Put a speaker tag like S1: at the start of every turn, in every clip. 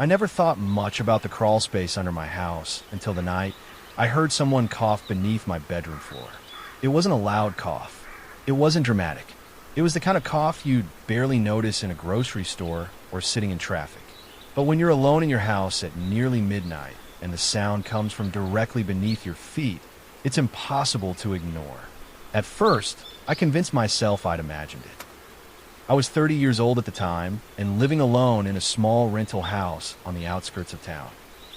S1: I never thought much about the crawl space under my house until the night I heard someone cough beneath my bedroom floor. It wasn't a loud cough. It wasn't dramatic. It was the kind of cough you'd barely notice in a grocery store or sitting in traffic. But when you're alone in your house at nearly midnight and the sound comes from directly beneath your feet, it's impossible to ignore. At first, I convinced myself I'd imagined it. I was 30 years old at the time and living alone in a small rental house on the outskirts of town.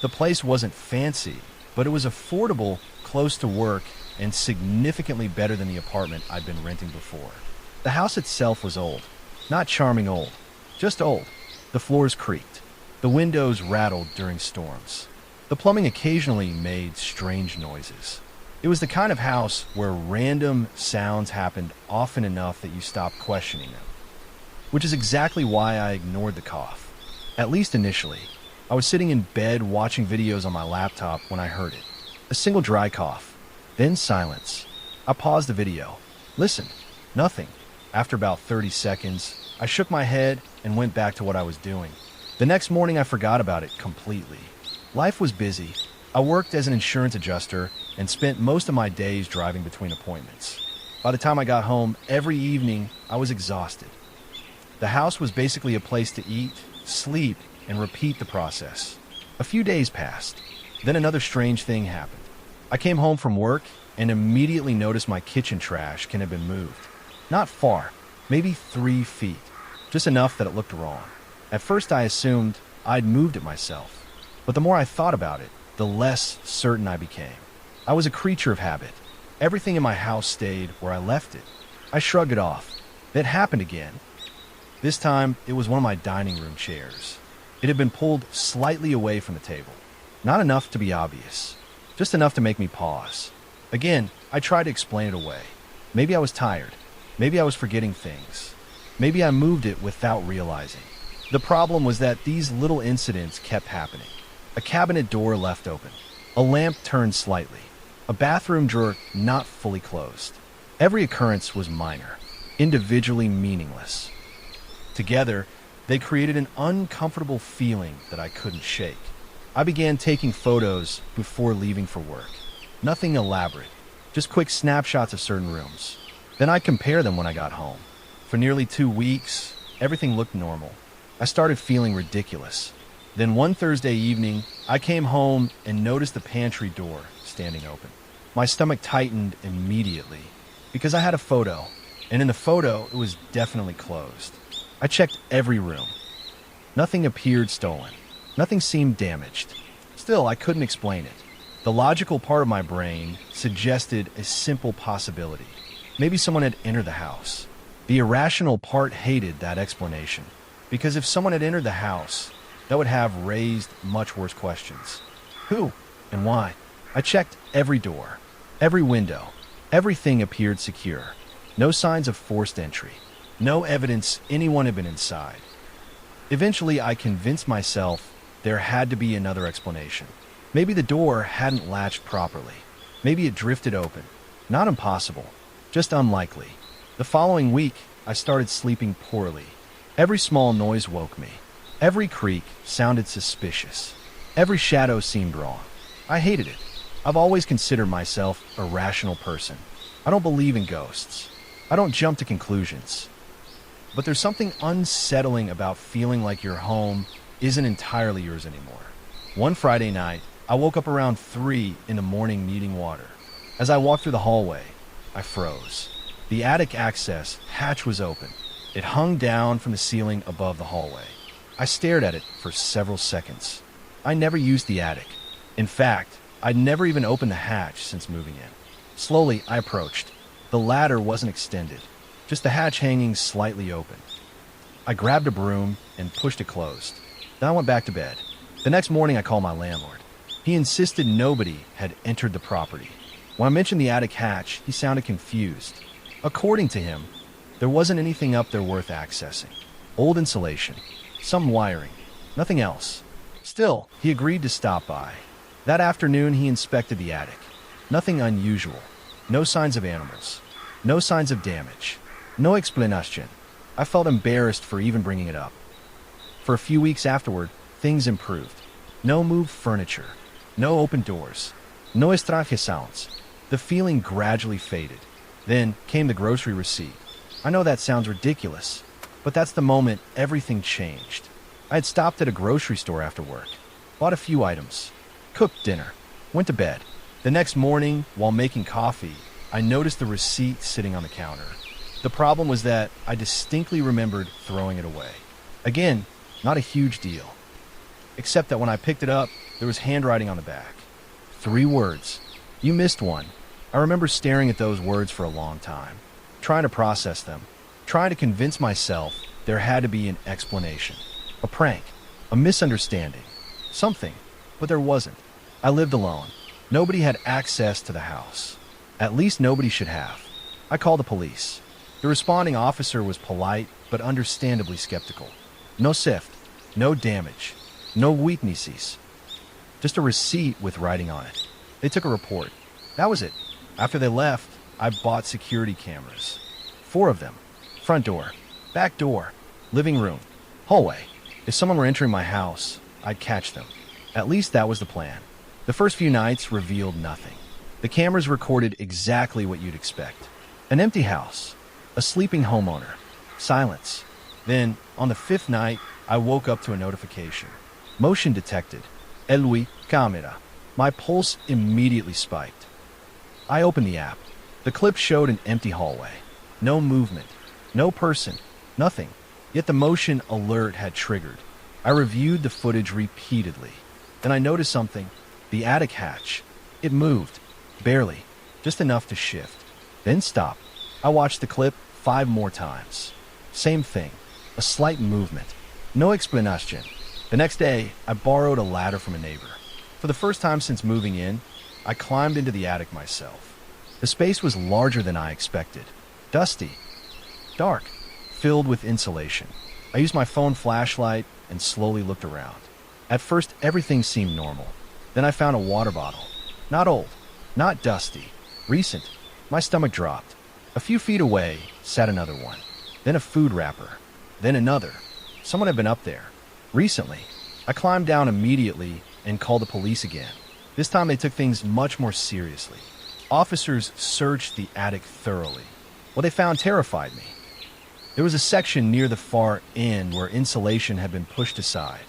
S1: The place wasn't fancy, but it was affordable, close to work, and significantly better than the apartment I'd been renting before. The house itself was old. Not charming old, just old. The floors creaked. The windows rattled during storms. The plumbing occasionally made strange noises. It was the kind of house where random sounds happened often enough that you stopped questioning them. Which is exactly why I ignored the cough. At least initially. I was sitting in bed watching videos on my laptop when I heard it. A single dry cough. Then silence. I paused the video. Listened. Nothing. After about 30 seconds, I shook my head and went back to what I was doing. The next morning I forgot about it completely. Life was busy. I worked as an insurance adjuster and spent most of my days driving between appointments. By the time I got home every evening, I was exhausted. The house was basically a place to eat, sleep, and repeat the process. A few days passed. Then another strange thing happened. I came home from work and immediately noticed my kitchen trash can have been moved. Not far, maybe 3 feet, just enough that it looked wrong. At first I assumed I'd moved it myself, but the more I thought about it, the less certain I became. I was a creature of habit. Everything in my house stayed where I left it. I shrugged it off. It happened again. This time, it was one of my dining room chairs. It had been pulled slightly away from the table. Not enough to be obvious, just enough to make me pause. Again, I tried to explain it away. Maybe I was tired. Maybe I was forgetting things. Maybe I moved it without realizing. The problem was that these little incidents kept happening. A cabinet door left open. A lamp turned slightly. A bathroom drawer not fully closed. Every occurrence was minor, individually meaningless. Together, they created an uncomfortable feeling that I couldn't shake. I began taking photos before leaving for work. Nothing elaborate, just quick snapshots of certain rooms. Then I'd compare them when I got home. For nearly 2 weeks, everything looked normal. I started feeling ridiculous. Then one Thursday evening, I came home and noticed the pantry door standing open. My stomach tightened immediately because I had a photo, and in the photo, it was definitely closed. I checked every room. Nothing appeared stolen. Nothing seemed damaged. Still, I couldn't explain it. The logical part of my brain suggested a simple possibility. Maybe someone had entered the house. The irrational part hated that explanation, because if someone had entered the house, that would have raised much worse questions. Who and why? I checked every door, every window. Everything appeared secure. No signs of forced entry. No evidence anyone had been inside. Eventually, I convinced myself there had to be another explanation. Maybe the door hadn't latched properly. Maybe it drifted open. Not impossible, just unlikely. The following week, I started sleeping poorly. Every small noise woke me. Every creak sounded suspicious. Every shadow seemed wrong. I hated it. I've always considered myself a rational person. I don't believe in ghosts. I don't jump to conclusions. But there's something unsettling about feeling like your home isn't entirely yours anymore. One Friday night, I woke up around 3 in the morning needing water. As I walked through the hallway, I froze. The attic access hatch was open. It hung down from the ceiling above the hallway. I stared at it for several seconds. I never used the attic. In fact, I'd never even opened the hatch since moving in. Slowly, I approached. The ladder wasn't extended, just the hatch hanging slightly open. I grabbed a broom and pushed it closed. Then I went back to bed. The next morning, I called my landlord. He insisted nobody had entered the property. When I mentioned the attic hatch, he sounded confused. According to him, there wasn't anything up there worth accessing. Old insulation, some wiring, nothing else. Still, he agreed to stop by. That afternoon, he inspected the attic. Nothing unusual. No signs of animals. No signs of damage. No explanation. I felt embarrassed for even bringing it up. For a few weeks afterward, things improved. No moved furniture, no open doors, no extraños sounds. The feeling gradually faded. Then came the grocery receipt. I know that sounds ridiculous, but that's the moment everything changed. I had stopped at a grocery store after work, bought a few items, cooked dinner, went to bed. The next morning, while making coffee, I noticed the receipt sitting on the counter. The problem was that I distinctly remembered throwing it away. Again, not a huge deal. Except that when I picked it up, there was handwriting on the back. 3 words. You missed one. I remember staring at those words for a long time, trying to process them, trying to convince myself there had to be an explanation. A prank, a misunderstanding, something, but there wasn't. I lived alone. Nobody had access to the house. At least nobody should have. I called the police. The responding officer was polite, but understandably skeptical. No theft, no damage, no weaknesses. Just a receipt with writing on it. They took a report. That was it. After they left, I bought security cameras. 4 of them. Front door, back door, living room, hallway. If someone were entering my house, I'd catch them. At least that was the plan. The first few nights revealed nothing. The cameras recorded exactly what you'd expect. An empty house, a sleeping homeowner, silence. Then, on the 5th night, I woke up to a notification. Motion detected. Elui camera. My pulse immediately spiked. I opened the app. The clip showed an empty hallway. No movement. No person. Nothing. Yet the motion alert had triggered. I reviewed the footage repeatedly. Then I noticed something. The attic hatch. It moved. Barely. Just enough to shift. Then stop. I watched the clip 5 more times. Same thing. A slight movement. No explanation. The next day, I borrowed a ladder from a neighbor. For the first time since moving in, I climbed into the attic myself. The space was larger than I expected. Dusty. Dark. Filled with insulation. I used my phone flashlight and slowly looked around. At first, everything seemed normal. Then I found a water bottle. Not old. Not dusty. Recent. My stomach dropped. A few feet away sat another one. Then a food wrapper. Then another. Someone had been up there. Recently. I climbed down immediately and called the police again. This time they took things much more seriously. Officers searched the attic thoroughly. What they found terrified me. There was a section near the far end where insulation had been pushed aside.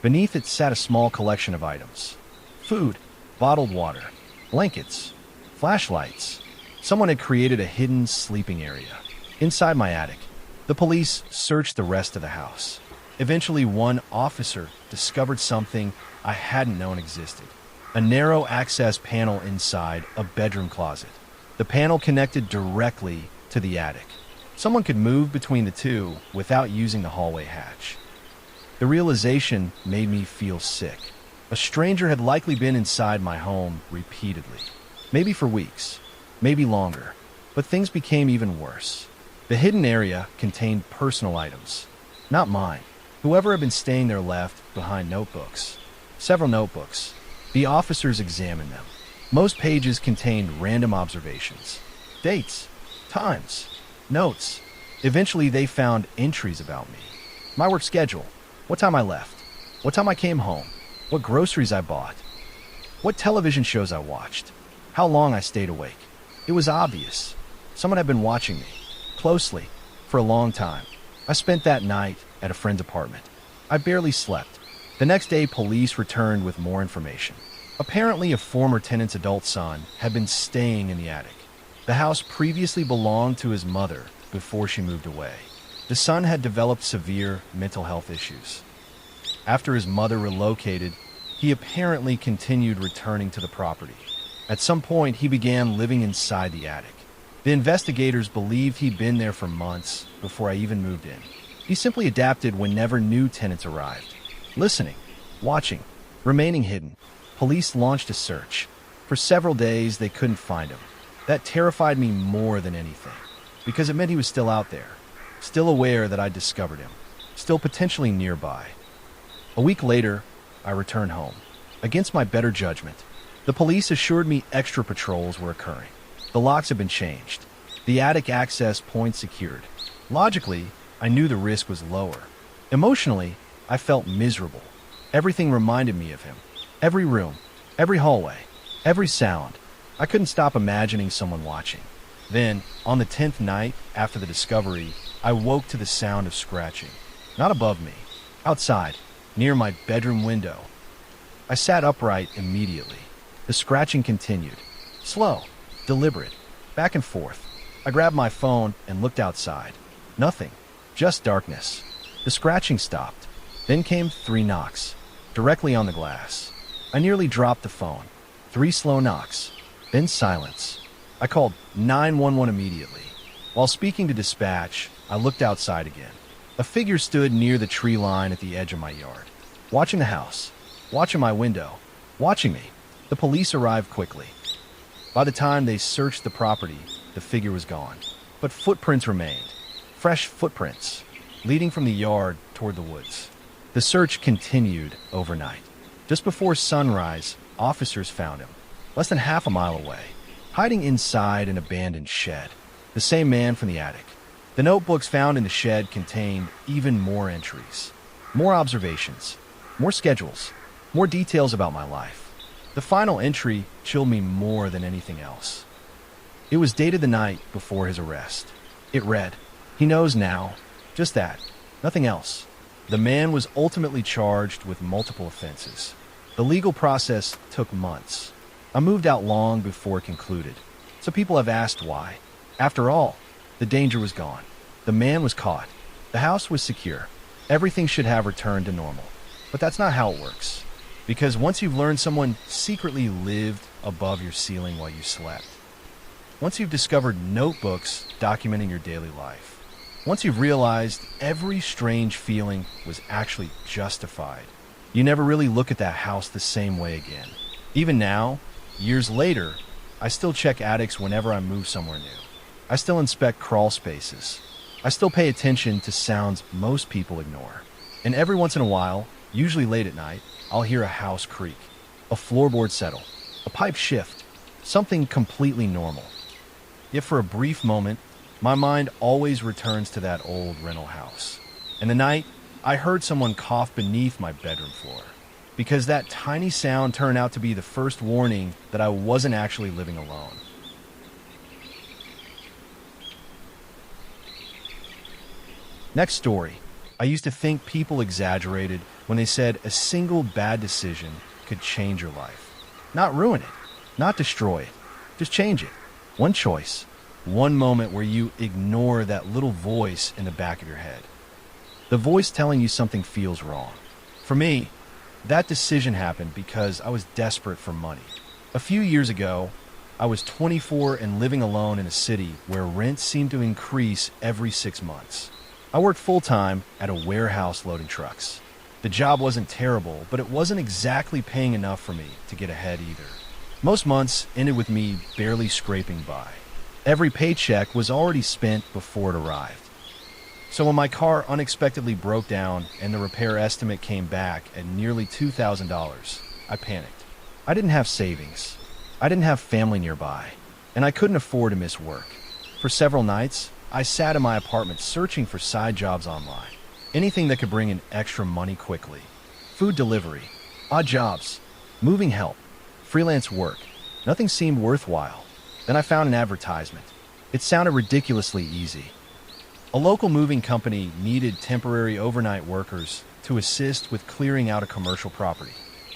S1: Beneath it sat a small collection of items. Food, bottled water, blankets, flashlights. Someone had created a hidden sleeping area. Inside my attic, the police searched the rest of the house. Eventually, one officer discovered something I hadn't known existed. A narrow access panel inside a bedroom closet. The panel connected directly to the attic. Someone could move between the two without using the hallway hatch. The realization made me feel sick. A stranger had likely been inside my home repeatedly. Maybe for weeks, maybe longer. But things became even worse. The hidden area contained personal items. Not mine. Whoever had been staying there left behind notebooks. Several notebooks. The officers examined them. Most pages contained random observations. Dates. Times. Notes. Eventually they found entries about me. My work schedule. What time I left. What time I came home. What groceries I bought. What television shows I watched. How long I stayed awake. It was obvious. Someone had been watching me. Closely. For a long time. I spent that night at a friend's apartment. I barely slept. The next day, police returned with more information. Apparently, a former tenant's adult son had been staying in the attic. The house previously belonged to his mother before she moved away. The son had developed severe mental health issues. After his mother relocated, he apparently continued returning to the property. At some point, he began living inside the attic. The investigators believed he'd been there for months before I even moved in. He simply adapted whenever new tenants arrived. Listening, watching, remaining hidden. Police launched a search. For several days, they couldn't find him. That terrified me more than anything, because it meant he was still out there, still aware that I'd discovered him, still potentially nearby. A week later, I returned home. Against my better judgment, the police assured me extra patrols were occurring. The locks had been changed. The attic access point secured. Logically, I knew the risk was lower. Emotionally, I felt miserable. Everything reminded me of him. Every room, every hallway, every sound. I couldn't stop imagining someone watching. Then, on the 10th night after the discovery, I woke to the sound of scratching. Not above me, outside, near my bedroom window. I sat upright immediately. The scratching continued. Slow, deliberate, back and forth. I grabbed my phone and looked outside. Nothing, just darkness. The scratching stopped. Then came 3 knocks, directly on the glass. I nearly dropped the phone. 3 slow knocks, then silence. I called 911 immediately. While speaking to dispatch, I looked outside again. A figure stood near the tree line at the edge of my yard, watching the house, watching my window, watching me. The police arrived quickly. By the time they searched the property, the figure was gone. But footprints remained. Fresh footprints, leading from the yard toward the woods. The search continued overnight. Just before sunrise, officers found him, less than half a mile away, hiding inside an abandoned shed. The same man from the attic. The notebooks found in the shed contained even more entries, more observations, more schedules, more details about my life. The final entry chilled me more than anything else. It was dated the night before his arrest. It read, "He knows now, just that, nothing else." The man was ultimately charged with multiple offenses. The legal process took months. I moved out long before it concluded. So people have asked why. After all, the danger was gone. The man was caught. The house was secure. Everything should have returned to normal. But that's not how it works. Because once you've learned someone secretly lived above your ceiling while you slept, once you've discovered notebooks documenting your daily life, once you've realized every strange feeling was actually justified, you never really look at that house the same way again. Even now, years later, I still check attics whenever I move somewhere new. I still inspect crawl spaces. I still pay attention to sounds most people ignore. And every once in a while, usually late at night, I'll hear a house creak, a floorboard settle, a pipe shift, something completely normal. Yet for a brief moment, my mind always returns to that old rental house. And the night, I heard someone cough beneath my bedroom floor. Because that tiny sound turned out to be the first warning that I wasn't actually living alone. Next story. I used to think people exaggerated when they said a single bad decision could change your life. Not ruin it, not destroy it, just change it. One choice, one moment where you ignore that little voice in the back of your head. The voice telling you something feels wrong. For me, that decision happened because I was desperate for money. A few years ago, I was 24 and living alone in a city where rent seemed to increase every 6 months. I worked full-time at a warehouse loading trucks. The job wasn't terrible, but it wasn't exactly paying enough for me to get ahead either. Most months ended with me barely scraping by. Every paycheck was already spent before it arrived. So when my car unexpectedly broke down and the repair estimate came back at nearly $2,000, I panicked. I didn't have savings. I didn't have family nearby, and I couldn't afford to miss work. For several nights, I sat in my apartment searching for side jobs online. Anything that could bring in extra money quickly. Food delivery, odd jobs, moving help, freelance work. Nothing seemed worthwhile. Then I found an advertisement. It sounded ridiculously easy. A local moving company needed temporary overnight workers to assist with clearing out a commercial property.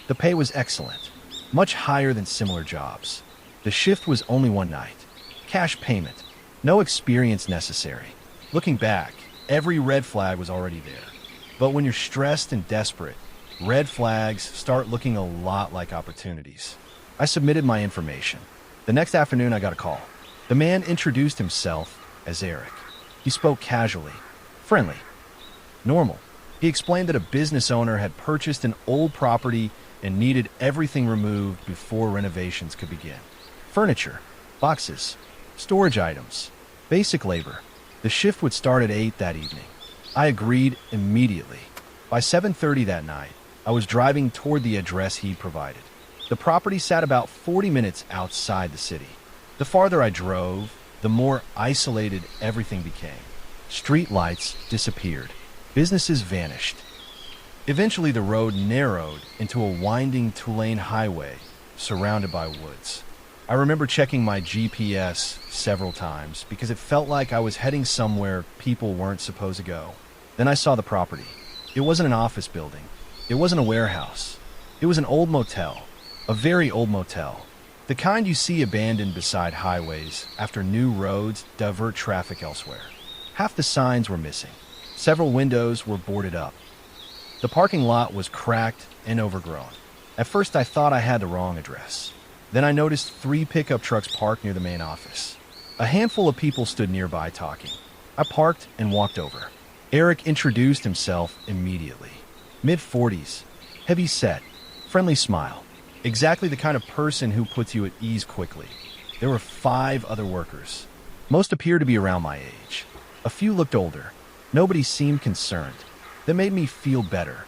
S1: The pay was excellent, much higher than similar jobs. The shift was only one night. Cash payment. No experience necessary. Looking back, every red flag was already there. But when you're stressed and desperate, red flags start looking a lot like opportunities. I submitted my information. The next afternoon, I got a call. The man introduced himself as Eric. He spoke casually, friendly, normal. He explained that a business owner had purchased an old property and needed everything removed before renovations could begin. Furniture, boxes, storage items, basic labor. The shift would start at 8 that evening. I agreed immediately. By 7:30 that night, I was driving toward the address he provided. The property sat about 40 minutes outside the city. The farther I drove, the more isolated everything became. Street lights disappeared. Businesses vanished. Eventually, the road narrowed into a winding two-lane highway surrounded by woods. I remember checking my GPS several times because it felt like I was heading somewhere people weren't supposed to go. Then I saw the property. It wasn't an office building. It wasn't a warehouse. It was an old motel, a very old motel. The kind you see abandoned beside highways after new roads divert traffic elsewhere. Half the signs were missing. Several windows were boarded up. The parking lot was cracked and overgrown. At first I thought I had the wrong address. Then I noticed 3 pickup trucks parked near the main office. A handful of people stood nearby talking. I parked and walked over. Eric introduced himself immediately. Mid-40s, heavy set, friendly smile. Exactly the kind of person who puts you at ease quickly. There were 5 other workers. Most appeared to be around my age. A few looked older. Nobody seemed concerned. That made me feel better.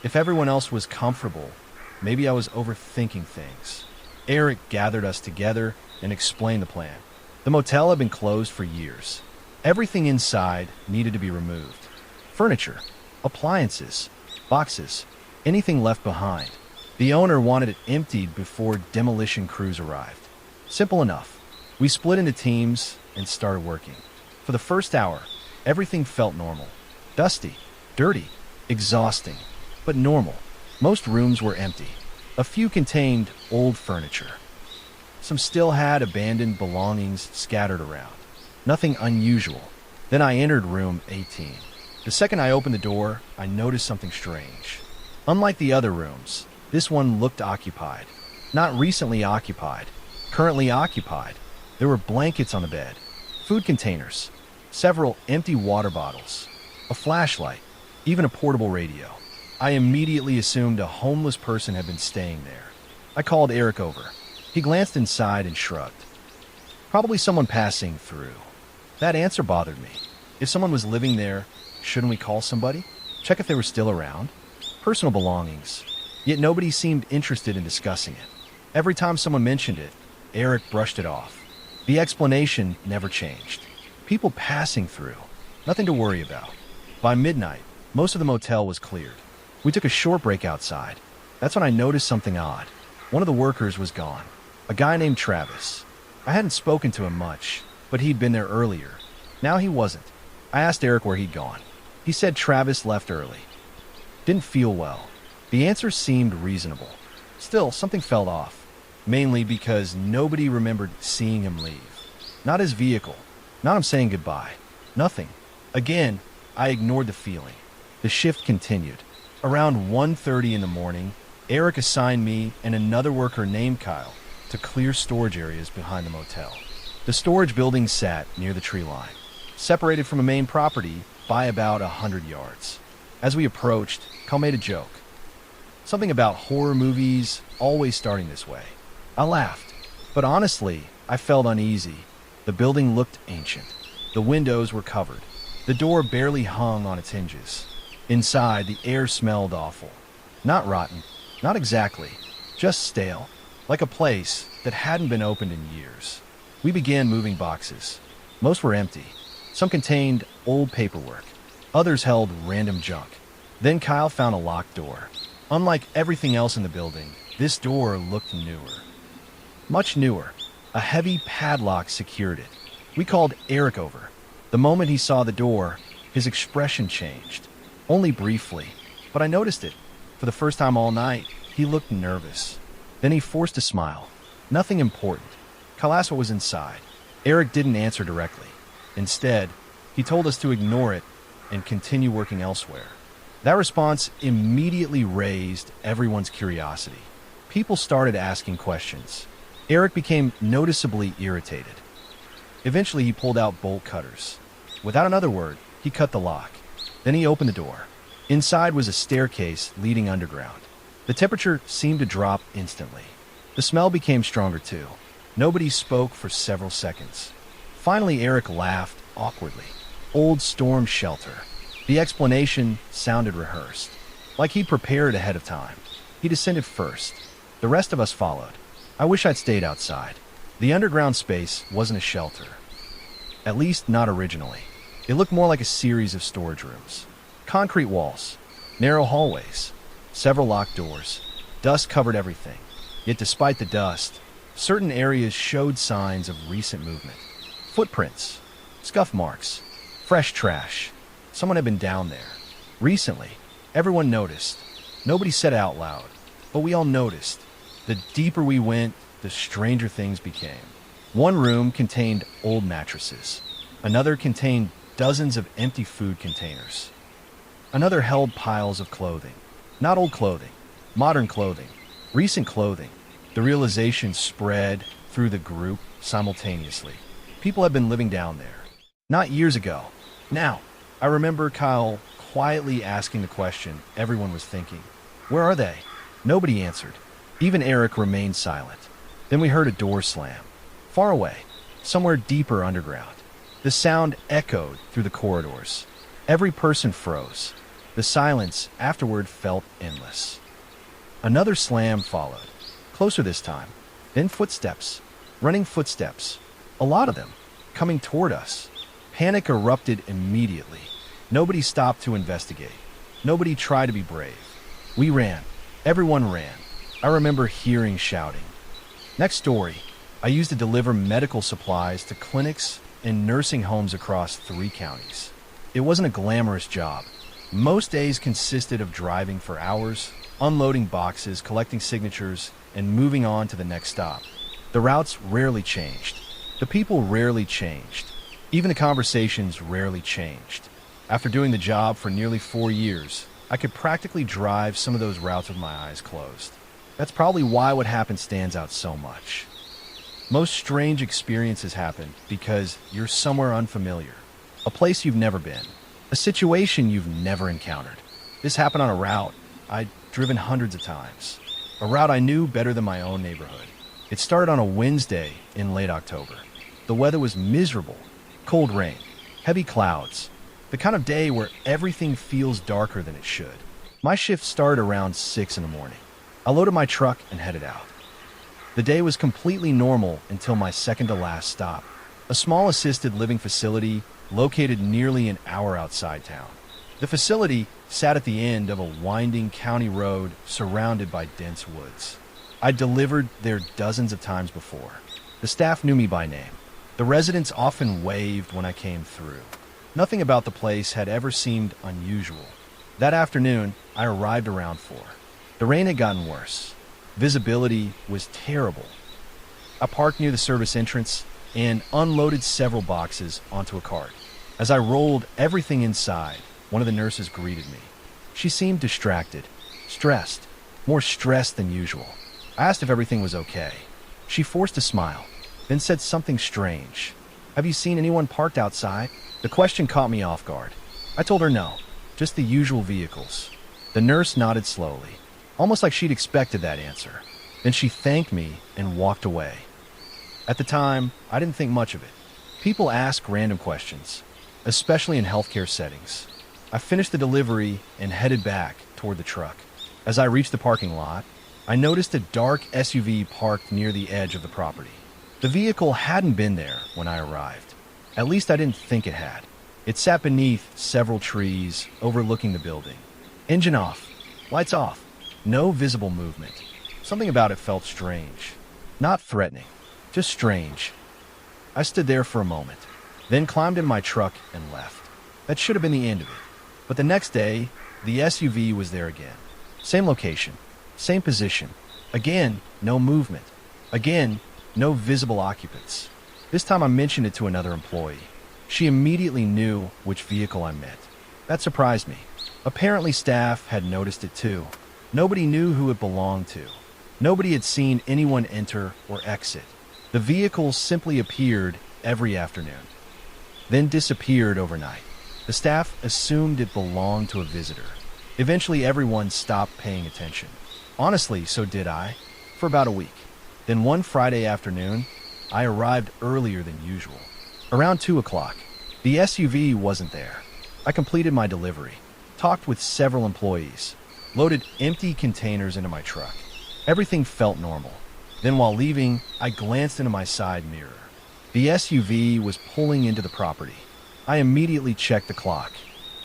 S1: If everyone else was comfortable, maybe I was overthinking things. Eric gathered us together and explained the plan. The motel had been closed for years. Everything inside needed to be removed. Furniture, appliances, boxes, anything left behind. The owner wanted it emptied before demolition crews arrived. Simple enough. We split into teams and started working. For the first hour, everything felt normal. Dusty, dirty, exhausting, but normal. Most rooms were empty. A few contained old furniture. Some still had abandoned belongings scattered around. Nothing unusual. Then I entered room 18. The second I opened the door, I noticed something strange. Unlike the other rooms, this one looked occupied. Not recently occupied, currently occupied. There were blankets on the bed, food containers, several empty water bottles, a flashlight, even a portable radio. I immediately assumed a homeless person had been staying there. I called Eric over. He glanced inside and shrugged. Probably someone passing through. That answer bothered me. If someone was living there, shouldn't we call somebody? Check if they were still around? Personal belongings. Yet nobody seemed interested in discussing it. Every time someone mentioned it, Eric brushed it off. The explanation never changed. People passing through. Nothing to worry about. By midnight, most of the motel was cleared. We took a short break outside. That's when I noticed something odd. One of the workers was gone. A guy named Travis. I hadn't spoken to him much, but he'd been there earlier. Now he wasn't. I asked Eric where he'd gone. He said Travis left early. Didn't feel well. The answer seemed reasonable. Still, something felt off. Mainly because nobody remembered seeing him leave. Not his vehicle. Not him saying goodbye. Nothing. Again, I ignored the feeling. The shift continued. Around 1:30 in the morning, Eric assigned me and another worker named Kyle to clear storage areas behind the motel. The storage building sat near the tree line, separated from a main property by about 100 yards. As we approached, Kyle made a joke. Something about horror movies always starting this way. I laughed, but honestly, I felt uneasy. The building looked ancient. The windows were covered. The door barely hung on its hinges. Inside, the air smelled awful. Not rotten, not exactly, just stale, like a place that hadn't been opened in years. We began moving boxes. Most were empty. Some contained old paperwork. Others held random junk. Then Kyle found a locked door. Unlike everything else in the building, this door looked newer. Much newer. A heavy padlock secured it. We called Eric over. The moment he saw the door, his expression changed. Only briefly, but I noticed it. For the first time all night, he looked nervous. Then he forced a smile. Nothing important. Kyle asked what was inside. Eric didn't answer directly. Instead, he told us to ignore it and continue working elsewhere. That response immediately raised everyone's curiosity. People started asking questions. Eric became noticeably irritated. Eventually, he pulled out bolt cutters. Without another word, he cut the lock. Then he opened the door. Inside was a staircase leading underground. The temperature seemed to drop instantly. The smell became stronger too. Nobody spoke for several seconds. Finally, Eric laughed awkwardly. Old storm shelter. The explanation sounded rehearsed, like he'd prepared ahead of time. He descended first. The rest of us followed. I wish I'd stayed outside. The underground space wasn't a shelter. At least not originally. It looked more like a series of storage rooms. Concrete walls, Narrow hallways, several locked doors, dust covered everything. Yet despite the dust, certain areas showed signs of recent movement. Footprints, scuff marks, fresh trash. Someone had been down there. Recently, everyone noticed. Nobody said it out loud, but we all noticed. The deeper we went, the stranger things became. One room contained old mattresses. Another contained dozens of empty food containers. Another held piles of clothing. Not old clothing, modern clothing, recent clothing. The realization spread through the group simultaneously. People had been living down there. Not years ago. Now, I remember Kyle quietly asking the question everyone was thinking. Where are they? Nobody answered. Even Eric remained silent. Then we heard a door slam. Far away, somewhere deeper underground. The sound echoed through the corridors. Every person froze. The silence afterward felt endless. Another slam followed. Closer this time. Then footsteps. Running footsteps. A lot of them. Coming toward us. Panic erupted immediately. Nobody stopped to investigate. Nobody tried to be brave. We ran. Everyone ran. I remember hearing shouting. Next story. I used to deliver medical supplies to clinics and nursing homes across 3 counties. It wasn't a glamorous job. Most days consisted of driving for hours, unloading boxes, collecting signatures, and moving on to the next stop. The routes rarely changed. The people rarely changed. Even the conversations rarely changed. After doing the job for nearly 4 years, I could practically drive some of those routes with my eyes closed. That's probably why what happened stands out so much. Most strange experiences happen because you're somewhere unfamiliar, a place you've never been, a situation you've never encountered. This happened on a route I'd driven hundreds of times, a route I knew better than my own neighborhood. It started on a Wednesday in late October. The weather was miserable, cold rain, heavy clouds, the kind of day where everything feels darker than it should. My shift started around 6 in the morning. I loaded my truck and headed out. The day was completely normal until my second to last stop, a small assisted living facility located nearly an hour outside town. The facility sat at the end of a winding county road surrounded by dense woods. I'd delivered there dozens of times before. The staff knew me by name. The residents often waved when I came through. Nothing about the place had ever seemed unusual. That afternoon, I arrived around 4. The rain had gotten worse. Visibility was terrible. I parked near the service entrance and unloaded several boxes onto a cart. As I rolled everything inside, one of the nurses greeted me. She seemed distracted, stressed, more stressed than usual. I asked if everything was okay. She forced a smile, then said something strange. "Have you seen anyone parked outside?" The question caught me off guard. I told her no, just the usual vehicles. The nurse nodded slowly, almost like she'd expected that answer. Then she thanked me and walked away. At the time, I didn't think much of it. People ask random questions, especially in healthcare settings. I finished the delivery and headed back toward the truck. As I reached the parking lot, I noticed a dark SUV parked near the edge of the property. The vehicle hadn't been there when I arrived. At least I didn't think it had. It sat beneath several trees overlooking the building. Engine off, lights off, no visible movement. Something about it felt strange. Not threatening, just strange. I stood there for a moment, then climbed in my truck and left. That should have been the end of it. But the next day, the SUV was there again. Same location, same position. Again, no movement. Again, no visible occupants. This time I mentioned it to another employee. She immediately knew which vehicle I meant. That surprised me. Apparently staff had noticed it too. Nobody knew who it belonged to. Nobody had seen anyone enter or exit. The vehicle simply appeared every afternoon, then disappeared overnight. The staff assumed it belonged to a visitor. Eventually everyone stopped paying attention. Honestly, so did I, for about a week. Then one Friday afternoon, I arrived earlier than usual. Around 2 o'clock, the SUV wasn't there. I completed my delivery, talked with several employees, loaded empty containers into my truck. Everything felt normal. Then while leaving, I glanced into my side mirror. The SUV was pulling into the property. I immediately checked the clock.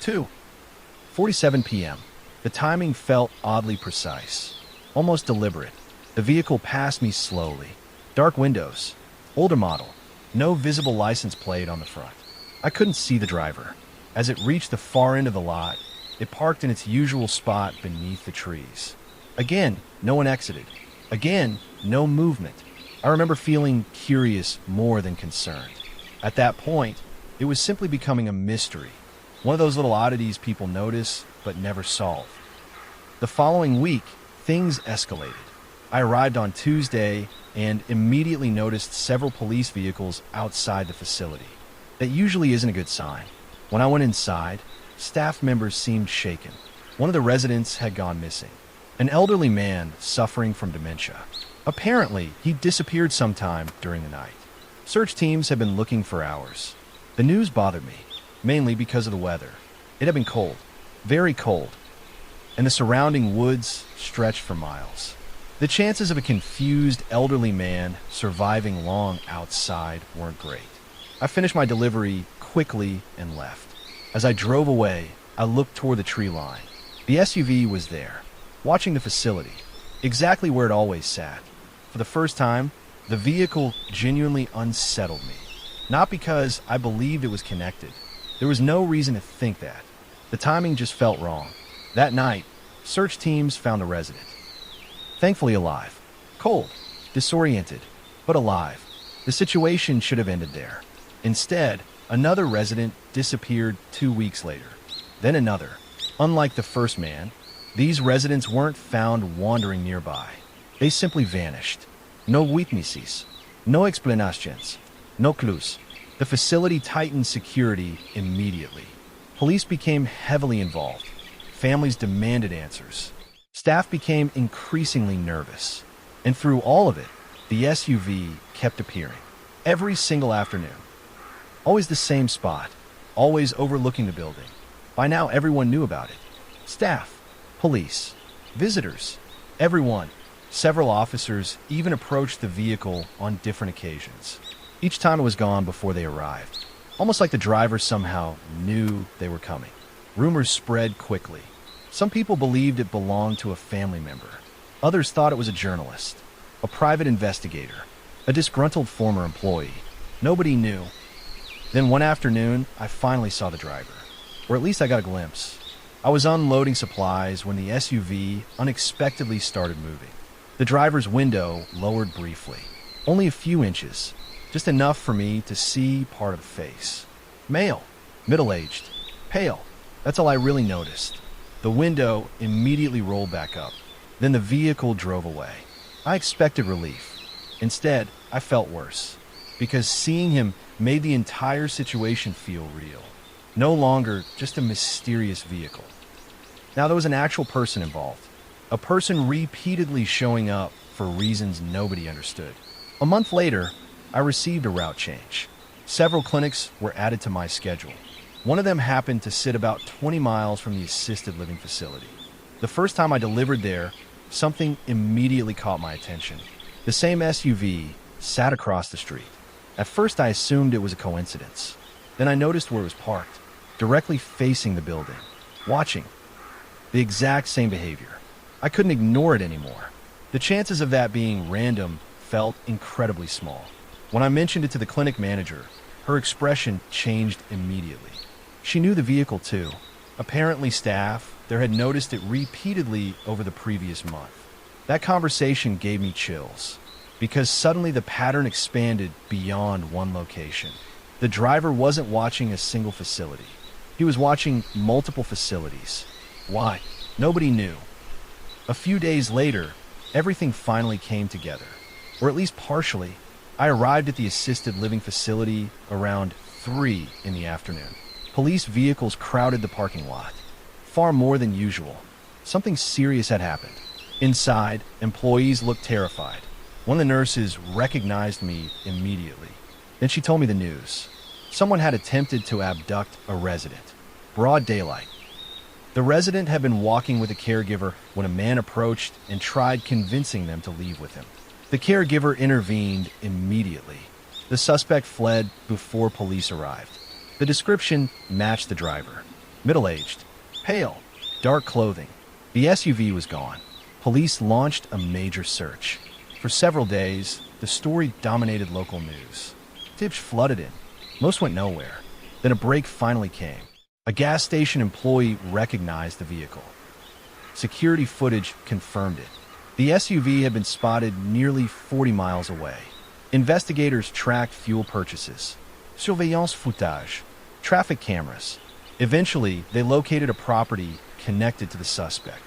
S1: 2:47 p.m. The timing felt oddly precise, almost deliberate. The vehicle passed me slowly. Dark windows, older model, no visible license plate on the front. I couldn't see the driver. As it reached the far end of the lot, it parked in its usual spot beneath the trees. Again, no one exited. Again, no movement. I remember feeling curious more than concerned. At that point, it was simply becoming a mystery. One of those little oddities people notice but never solve. The following week, things escalated. I arrived on Tuesday and immediately noticed several police vehicles outside the facility. That usually isn't a good sign. When I went inside, staff members seemed shaken. One of the residents had gone missing. An elderly man suffering from dementia. Apparently, he disappeared sometime during the night. Search teams had been looking for hours. The news bothered me, mainly because of the weather. It had been cold, very cold, and the surrounding woods stretched for miles. The chances of a confused elderly man surviving long outside weren't great. I finished my delivery quickly and left. As I drove away, I looked toward the tree line. The SUV was there, watching the facility, exactly where it always sat. For the first time, the vehicle genuinely unsettled me. Not because I believed it was connected. There was no reason to think that. The timing just felt wrong. That night, search teams found the resident. Thankfully alive. Cold, disoriented, but alive. The situation should have ended there. Instead, another resident disappeared 2 weeks later. Then another. Unlike the first man, these residents weren't found wandering nearby. They simply vanished. No witnesses, no explanations, no clues. The facility tightened security immediately. Police became heavily involved. Families demanded answers. Staff became increasingly nervous. And through all of it, the SUV kept appearing. Every single afternoon. Always the same spot. Always overlooking the building. By now, everyone knew about it. Staff, police, visitors, everyone. Several officers even approached the vehicle on different occasions. Each time it was gone before they arrived. Almost like the driver somehow knew they were coming. Rumors spread quickly. Some people believed it belonged to a family member. Others thought it was a journalist, a private investigator, a disgruntled former employee. Nobody knew. Then one afternoon, I finally saw the driver. Or at least I got a glimpse. I was unloading supplies when the SUV unexpectedly started moving. The driver's window lowered briefly. Only a few inches. Just enough for me to see part of the face. Male, middle-aged, pale. That's all I really noticed. The window immediately rolled back up. Then the vehicle drove away. I expected relief. Instead, I felt worse, because seeing him made the entire situation feel real. No longer just a mysterious vehicle. Now there was an actual person involved. A person repeatedly showing up for reasons nobody understood. A month later, I received a route change. Several clinics were added to my schedule. One of them happened to sit about 20 miles from the assisted living facility. The first time I delivered there, something immediately caught my attention. The same SUV sat across the street. At first I assumed it was a coincidence. Then I noticed where it was parked, directly facing the building, watching. The exact same behavior. I couldn't ignore it anymore. The chances of that being random felt incredibly small. When I mentioned it to the clinic manager, her expression changed immediately. She knew the vehicle too. Apparently staff there had noticed it repeatedly over the previous month. That conversation gave me chills, because suddenly the pattern expanded beyond one location. The driver wasn't watching a single facility. He was watching multiple facilities. Why? Nobody knew. A few days later, everything finally came together, or at least partially. I arrived at the assisted living facility around 3 in the afternoon. Police vehicles crowded the parking lot, far more than usual. Something serious had happened. Inside, employees looked terrified. One of the nurses recognized me immediately. Then she told me the news. Someone had attempted to abduct a resident. Broad daylight. The resident had been walking with a caregiver when a man approached and tried convincing them to leave with him. The caregiver intervened immediately. The suspect fled before police arrived. The description matched the driver. Middle-aged, pale, dark clothing. The SUV was gone. Police launched a major search. For several days, the story dominated local news. Tips flooded in. Most went nowhere. Then a break finally came. A gas station employee recognized the vehicle. Security footage confirmed it. The SUV had been spotted nearly 40 miles away. Investigators tracked fuel purchases, surveillance footage, traffic cameras. Eventually, they located a property connected to the suspect.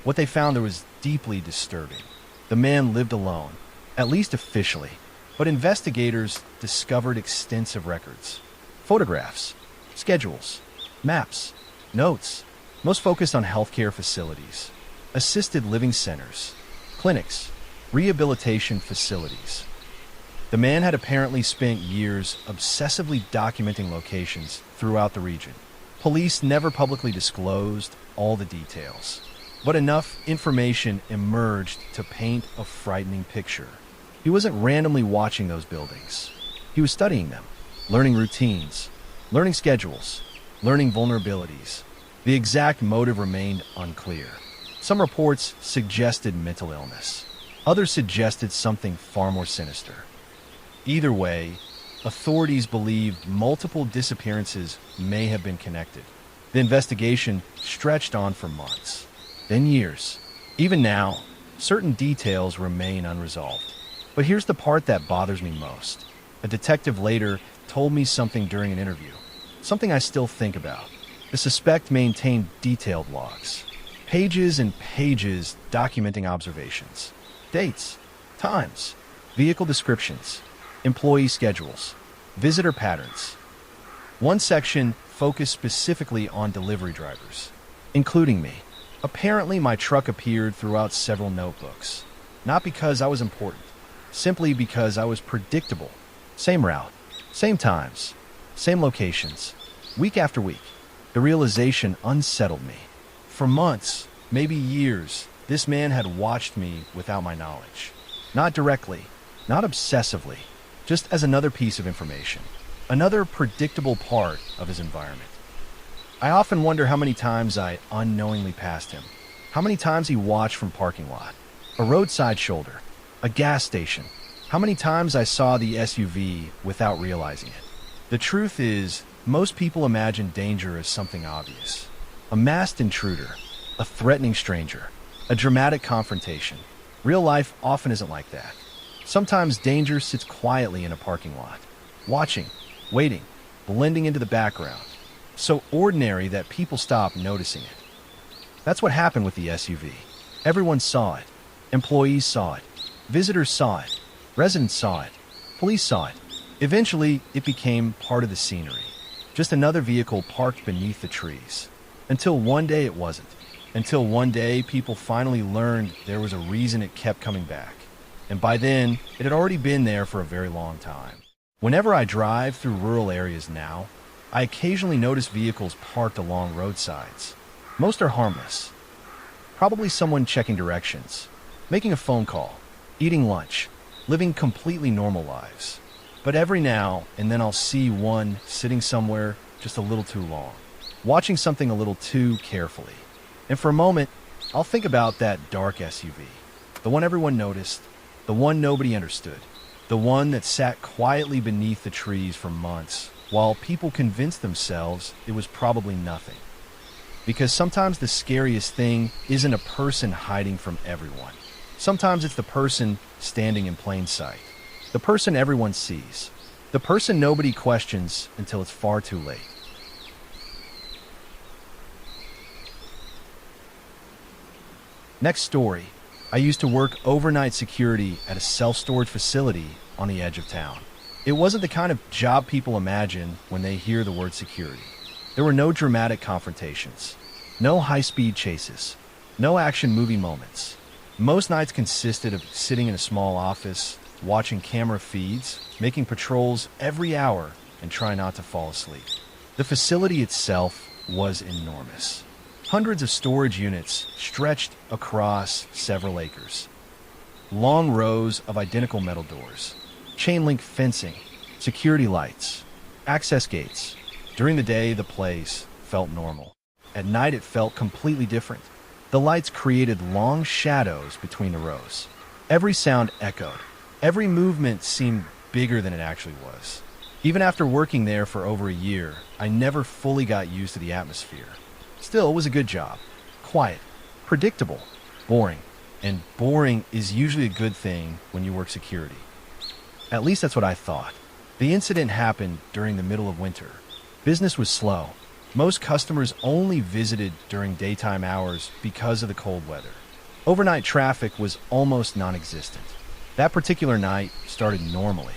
S1: What they found there was deeply disturbing. The man lived alone, at least officially, but investigators discovered extensive records. Photographs, schedules, maps, notes, most focused on healthcare facilities, assisted living centers, clinics, rehabilitation facilities. The man had apparently spent years obsessively documenting locations throughout the region. Police never publicly disclosed all the details, but enough information emerged to paint a frightening picture. He wasn't randomly watching those buildings. He was studying them, learning routines, learning schedules, learning vulnerabilities. The exact motive remained unclear. Some reports suggested mental illness. Others suggested something far more sinister. Either way, authorities believed multiple disappearances may have been connected. The investigation stretched on for months, then years. Even now, certain details remain unresolved. But here's the part that bothers me most. A detective later told me something during an interview, something I still think about. The suspect maintained detailed logs, pages and pages documenting observations, dates, times, vehicle descriptions, employee schedules, visitor patterns. One section focused specifically on delivery drivers, including me. Apparently, my truck appeared throughout several notebooks, not because I was important, simply because I was predictable. Same route, same times, same locations, week after week. The realization unsettled me. For months, maybe years, this man had watched me without my knowledge. Not directly, not obsessively, just as another piece of information, another predictable part of his environment. I often wonder how many times I unknowingly passed him, how many times he watched from parking lot, a roadside shoulder, a gas station, how many times I saw the SUV without realizing it. The truth is, most people imagine danger as something obvious. A masked intruder, a threatening stranger, a dramatic confrontation. Real life often isn't like that. Sometimes danger sits quietly in a parking lot, watching, waiting, blending into the background. So ordinary that people stop noticing it. That's what happened with the SUV. Everyone saw it. Employees saw it. Visitors saw it. Residents saw it. Police saw it. Eventually, it became part of the scenery. Just another vehicle parked beneath the trees. Until one day it wasn't. Until one day people finally learned there was a reason it kept coming back. And by then, it had already been there for a very long time. Whenever I drive through rural areas now, I occasionally notice vehicles parked along roadsides. Most are harmless. Probably someone checking directions, making a phone call, eating lunch, living completely normal lives. But every now and then I'll see one sitting somewhere just a little too long, watching something a little too carefully. And for a moment, I'll think about that dark SUV, the one everyone noticed, the one nobody understood, the one that sat quietly beneath the trees for months while people convinced themselves it was probably nothing. Because sometimes the scariest thing isn't a person hiding from everyone. Sometimes it's the person standing in plain sight. The person everyone sees. The person nobody questions until it's far too late. Next story. I used to work overnight security at a self-storage facility on the edge of town. It wasn't the kind of job people imagine when they hear the word security. There were no dramatic confrontations, no high-speed chases, no action movie moments. Most nights consisted of sitting in a small office, watching camera feeds, making patrols every hour, and trying not to fall asleep. The facility itself was enormous. Hundreds of storage units stretched across several acres. Long rows of identical metal doors, chain-link fencing, security lights, access gates. During the day, the place felt normal. At night, it felt completely different. The lights created long shadows between the rows. Every sound echoed. Every movement seemed bigger than it actually was. Even after working there for over a year, I never fully got used to the atmosphere. Still, it was a good job. Quiet, predictable, boring. And boring is usually a good thing when you work security. At least that's what I thought. The incident happened during the middle of winter. Business was slow. Most customers only visited during daytime hours because of the cold weather. Overnight traffic was almost non-existent. That particular night started normally.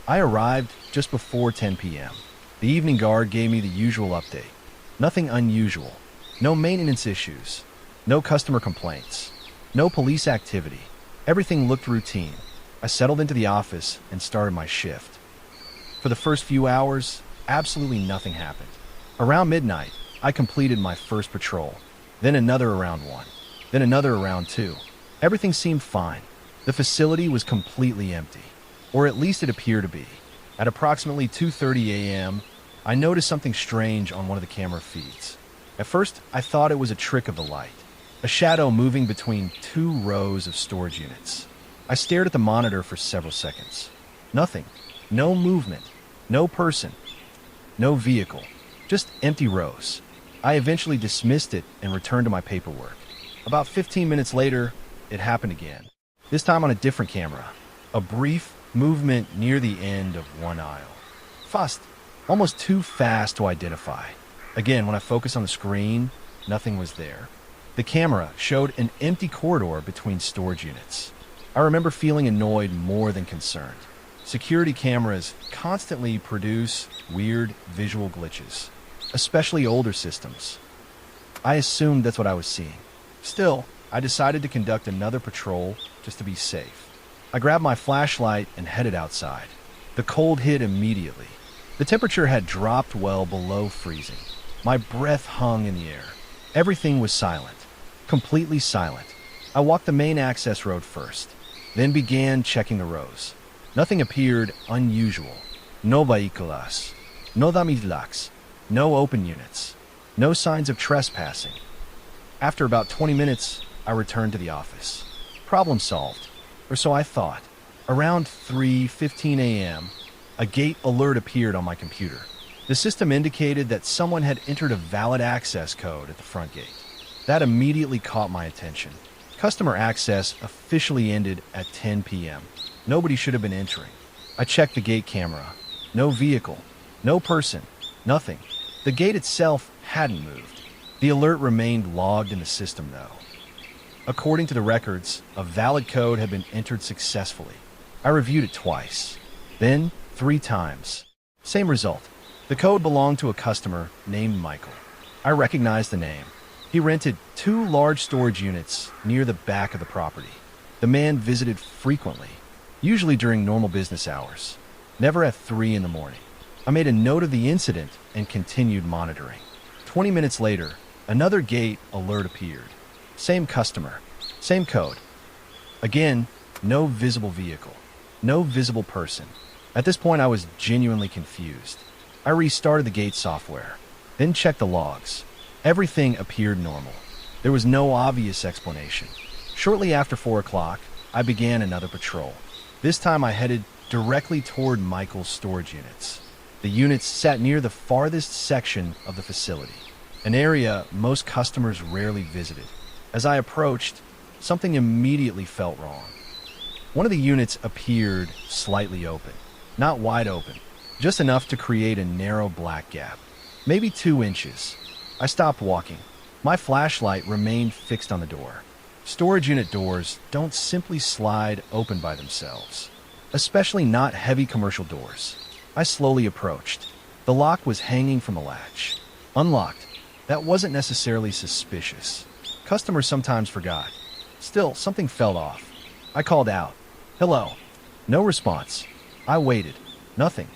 S1: I arrived just before 10 p.m. The evening guard gave me the usual update. Nothing unusual. No maintenance issues. No customer complaints. No police activity. Everything looked routine. I settled into the office and started my shift. For the first few hours, absolutely nothing happened. Around midnight, I completed my first patrol, then another around 1, then another around 2. Everything seemed fine. The facility was completely empty, or at least it appeared to be. At approximately 2:30 a.m., I noticed something strange on one of the camera feeds. At first, I thought it was a trick of the light, a shadow moving between 2 rows of storage units. I stared at the monitor for several seconds. Nothing. No movement. No person. No vehicle. Just empty rows. I eventually dismissed it and returned to my paperwork. About 15 minutes later, it happened again. This time on a different camera. A brief movement near the end of one aisle. Fast. Almost too fast to identify. Again, when I focused on the screen, nothing was there. The camera showed an empty corridor between storage units. I remember feeling annoyed more than concerned. Security cameras constantly produce weird visual glitches, especially older systems. I assumed that's what I was seeing. Still, I decided to conduct another patrol just to be safe. I grabbed my flashlight and headed outside. The cold hit immediately. The temperature had dropped well below freezing. My breath hung in the air. Everything was silent, completely silent. I walked the main access road first, then began checking the rows. Nothing appeared unusual. No vehículos, no damidlax, no open units, no signs of trespassing. After about 20 minutes, I returned to the office. Problem solved, or so I thought. Around 3:15 a.m., a gate alert appeared on my computer. The system indicated that someone had entered a valid access code at the front gate. That immediately caught my attention. Customer access officially ended at 10 p.m. Nobody should have been entering. I checked the gate camera. No vehicle, no person, nothing. The gate itself hadn't moved. The alert remained logged in the system, though. According to the records, a valid code had been entered successfully. I reviewed it twice, then 3 times. Same result. The code belonged to a customer named Michael. I recognized the name. He rented 2 large storage units near the back of the property. The man visited frequently, usually during normal business hours, never at 3 in the morning. I made a note of the incident and continued monitoring. 20 minutes later, another gate alert appeared. Same customer, same code. Again, no visible vehicle, no visible person. At this point, I was genuinely confused. I restarted the gate software, then checked the logs. Everything appeared normal. There was no obvious explanation. Shortly after 4 o'clock, I began another patrol. This time I headed directly toward Michael's storage units. The units sat near the farthest section of the facility, an area most customers rarely visited. As I approached, something immediately felt wrong. One of the units appeared slightly open, not wide open, just enough to create a narrow black gap, maybe 2 inches. I stopped walking. My flashlight remained fixed on the door. Storage unit doors don't simply slide open by themselves, especially not heavy commercial doors. I slowly approached. The lock was hanging from a latch. Unlocked. That wasn't necessarily suspicious. Customers sometimes forgot. Still, something felt off. I called out, "Hello." No response. I waited. Nothing.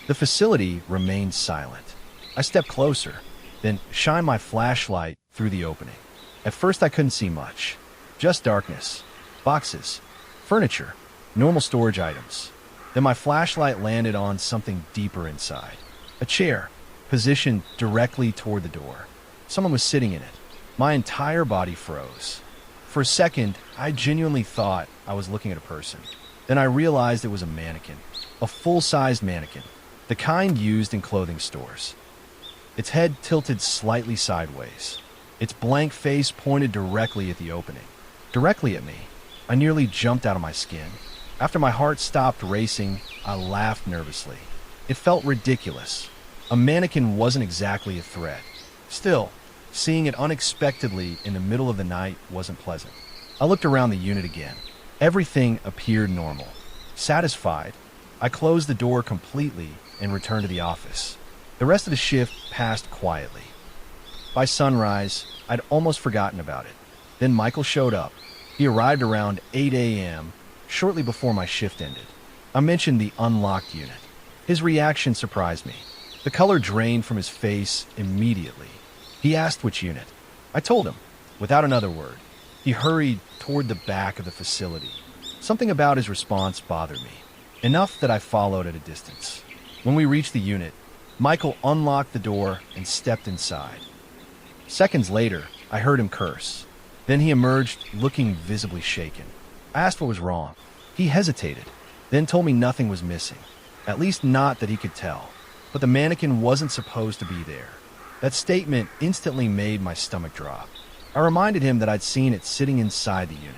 S1: The facility remained silent. I stepped closer, then shined my flashlight through the opening. At first I couldn't see much. Just darkness. Boxes. Furniture. Normal storage items. Then my flashlight landed on something deeper inside. A chair, positioned directly toward the door. Someone was sitting in it. My entire body froze. For a second, I genuinely thought I was looking at a person. Then I realized it was a mannequin, a full-sized mannequin, the kind used in clothing stores. Its head tilted slightly sideways. Its blank face pointed directly at the opening. Directly at me. I nearly jumped out of my skin. After my heart stopped racing, I laughed nervously. It felt ridiculous. A mannequin wasn't exactly a threat. Still, seeing it unexpectedly in the middle of the night wasn't pleasant. I looked around the unit again. Everything appeared normal. Satisfied, I closed the door completely and returned to the office. The rest of the shift passed quietly. By sunrise, I'd almost forgotten about it. Then Michael showed up. He arrived around 8 a.m., shortly before my shift ended. I mentioned the unlocked unit. His reaction surprised me. The color drained from his face immediately. He asked which unit. I told him, without another word. He hurried toward the back of the facility. Something about his response bothered me, enough that I followed at a distance. When we reached the unit, Michael unlocked the door and stepped inside. Seconds later, I heard him curse. Then he emerged, looking visibly shaken. I asked what was wrong. He hesitated, then told me nothing was missing, at least not that he could tell. But the mannequin wasn't supposed to be there. That statement instantly made my stomach drop. I reminded him that I'd seen it sitting inside the unit.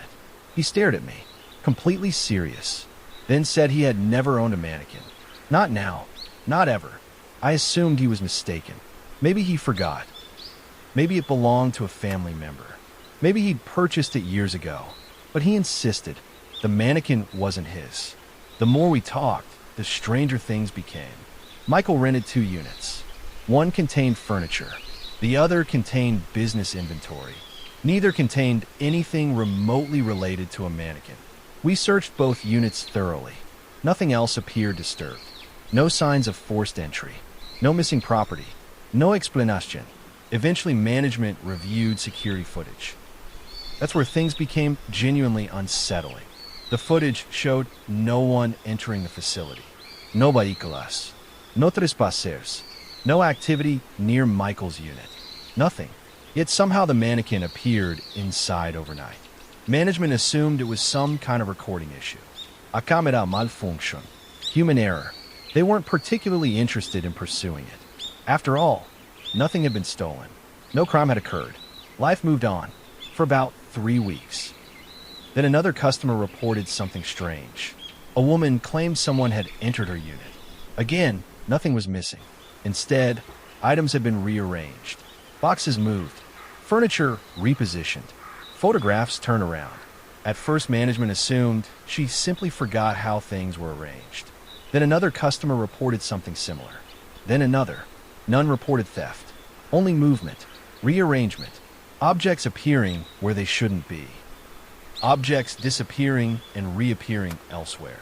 S1: He stared at me, completely serious, then said he had never owned a mannequin. Not now, not ever. I assumed he was mistaken. Maybe he forgot. Maybe it belonged to a family member. Maybe he'd purchased it years ago. But he insisted the mannequin wasn't his. The more we talked, the stranger things became. Michael rented 2 units. One contained furniture. The other contained business inventory. Neither contained anything remotely related to a mannequin. We searched both units thoroughly. Nothing else appeared disturbed. No signs of forced entry. No missing property. No explanation. Eventually, management reviewed security footage. That's where things became genuinely unsettling. The footage showed no one entering the facility. No vehículos. No trespassers. No activity near Michael's unit. Nothing. Yet somehow the mannequin appeared inside overnight. Management assumed it was some kind of recording issue. A camera malfunction. Human error. They weren't particularly interested in pursuing it. After all, nothing had been stolen. No crime had occurred. Life moved on. For about 3 weeks. Then another customer reported something strange. A woman claimed someone had entered her unit. Again, nothing was missing. Instead, items had been rearranged. Boxes moved. Furniture repositioned. Photographs turned around. At first, management assumed she simply forgot how things were arranged. Then another customer reported something similar. Then another. None reported theft. Only movement. Rearrangement. Objects appearing where they shouldn't be. Objects disappearing and reappearing elsewhere.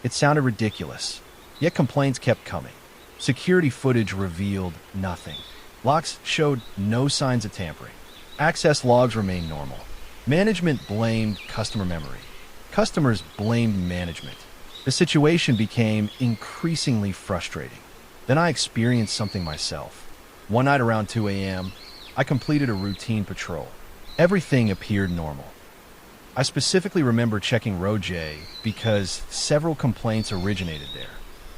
S1: It sounded ridiculous, yet complaints kept coming. Security footage revealed nothing. Locks showed no signs of tampering. Access logs remained normal. Management blamed customer memory. Customers blamed management. The situation became increasingly frustrating. Then I experienced something myself. One night around 2 a.m., I completed a routine patrol. Everything appeared normal. I specifically remember checking Row J because several complaints originated there.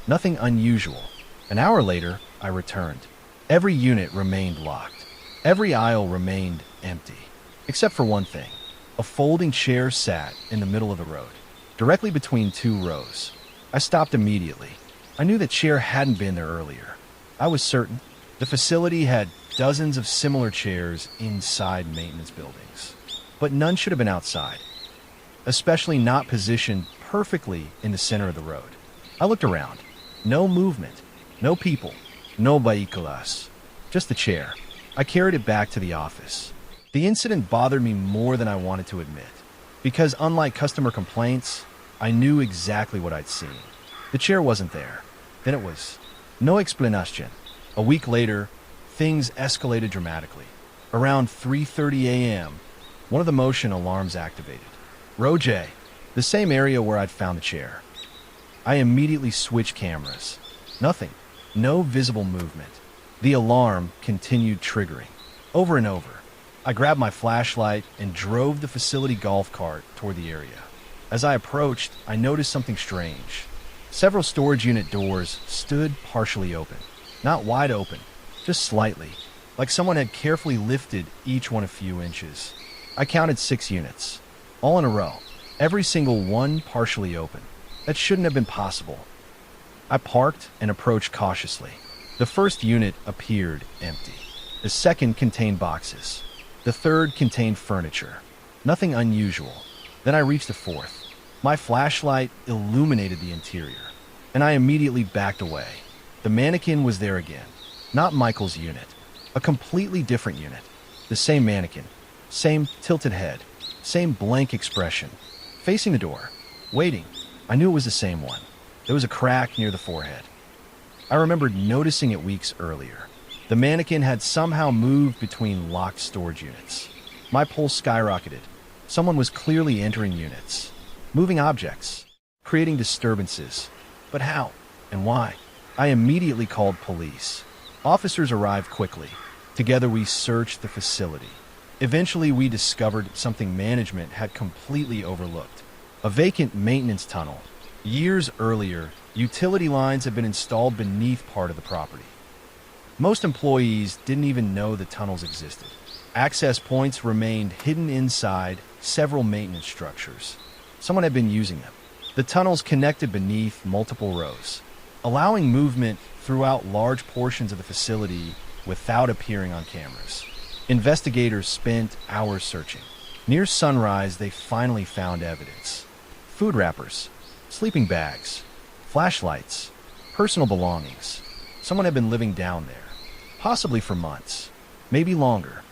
S1: Nothing unusual. An hour later, I returned. Every unit remained locked. Every aisle remained empty. Except for one thing. A folding chair sat in the middle of the road, directly between 2 rows. I stopped immediately. I knew the chair hadn't been there earlier. I was certain. The facility had dozens of similar chairs inside maintenance buildings. But none should have been outside, especially not positioned perfectly in the center of the road. I looked around. No movement, no people, no vehículos, just the chair. I carried it back to the office. The incident bothered me more than I wanted to admit, because unlike customer complaints, I knew exactly what I'd seen. The chair wasn't there. Then it was. No explanation. A week later, things escalated dramatically. Around 3:30 a.m., one of the motion alarms activated. Row J, the same area where I'd found the chair. I immediately switched cameras. Nothing. No visible movement. The alarm continued triggering. Over and over. I grabbed my flashlight and drove the facility golf cart toward the area. As I approached, I noticed something strange. Several storage unit doors stood partially open. Not wide open, just slightly, like someone had carefully lifted each one a few inches. I counted 6 units, all in a row, every single one partially open. That shouldn't have been possible. I parked and approached cautiously. The first unit appeared empty. The second contained boxes. The third contained furniture. Nothing unusual. Then I reached the fourth. My flashlight illuminated the interior, and I immediately backed away. The mannequin was there again. Not Michael's unit. A completely different unit. The same mannequin. Same tilted head. Same blank expression. Facing the door. Waiting. I knew it was the same one. There was a crack near the forehead. I remembered noticing it weeks earlier. The mannequin had somehow moved between locked storage units. My pulse skyrocketed. Someone was clearly entering units, moving objects, creating disturbances. But how and why? I immediately called police. Officers arrived quickly. Together we searched the facility. Eventually we discovered something management had completely overlooked. A vacant maintenance tunnel. Years earlier, utility lines had been installed beneath part of the property. Most employees didn't even know the tunnels existed. Access points remained hidden inside several maintenance structures. Someone had been using them. The tunnels connected beneath multiple rows, allowing movement throughout large portions of the facility without appearing on cameras. Investigators spent hours searching. Near sunrise, they finally found evidence. Food wrappers, sleeping bags, flashlights, personal belongings. Someone had been living down there, possibly for months, maybe longer.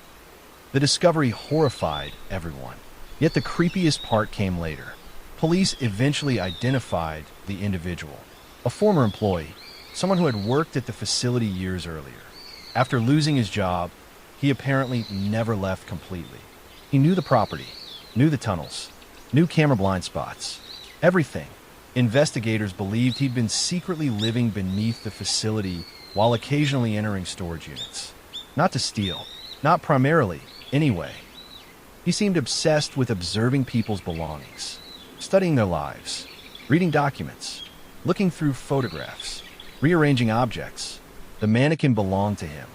S1: The discovery horrified everyone. Yet the creepiest part came later. Police eventually identified the individual, a former employee, someone who had worked at the facility years earlier. After losing his job, he apparently never left completely. He knew the property, knew the tunnels, knew camera blind spots, everything. Investigators believed he'd been secretly living beneath the facility while occasionally entering storage units. Not to steal, not primarily, anyway. He seemed obsessed with observing people's belongings, studying their lives, reading documents, looking through photographs, rearranging objects. The mannequin belonged to him.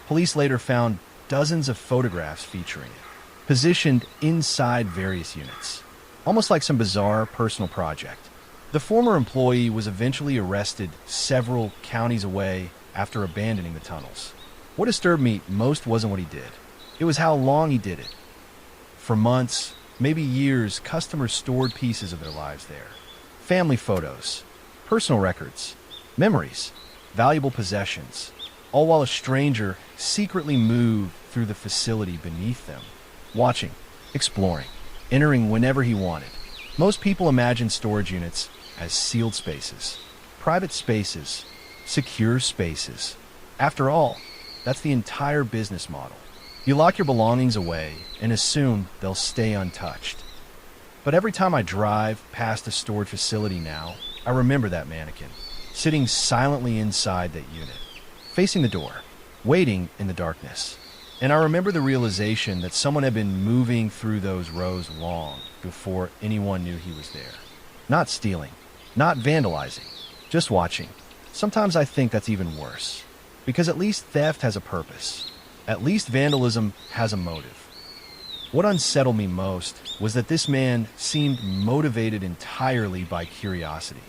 S1: Police later found dozens of photographs featuring it, positioned inside various units, almost like some bizarre personal project. The former employee was eventually arrested several counties away after abandoning the tunnels. What disturbed me most wasn't what he did. It was how long he did it. For months, maybe years, customers stored pieces of their lives there. Family photos, personal records, memories, valuable possessions, all while a stranger secretly moved through the facility beneath them, watching, exploring, entering whenever he wanted. Most people imagine storage units as sealed spaces, private spaces, secure spaces. After all, that's the entire business model. You lock your belongings away and assume they'll stay untouched. But every time I drive past a storage facility now, I remember that mannequin, sitting silently inside that unit, facing the door, waiting in the darkness. And I remember the realization that someone had been moving through those rows long before anyone knew he was there. Not stealing, not vandalizing, just watching. Sometimes I think that's even worse, because at least theft has a purpose. At least vandalism has a motive. What unsettled me most was that this man seemed motivated entirely by curiosity.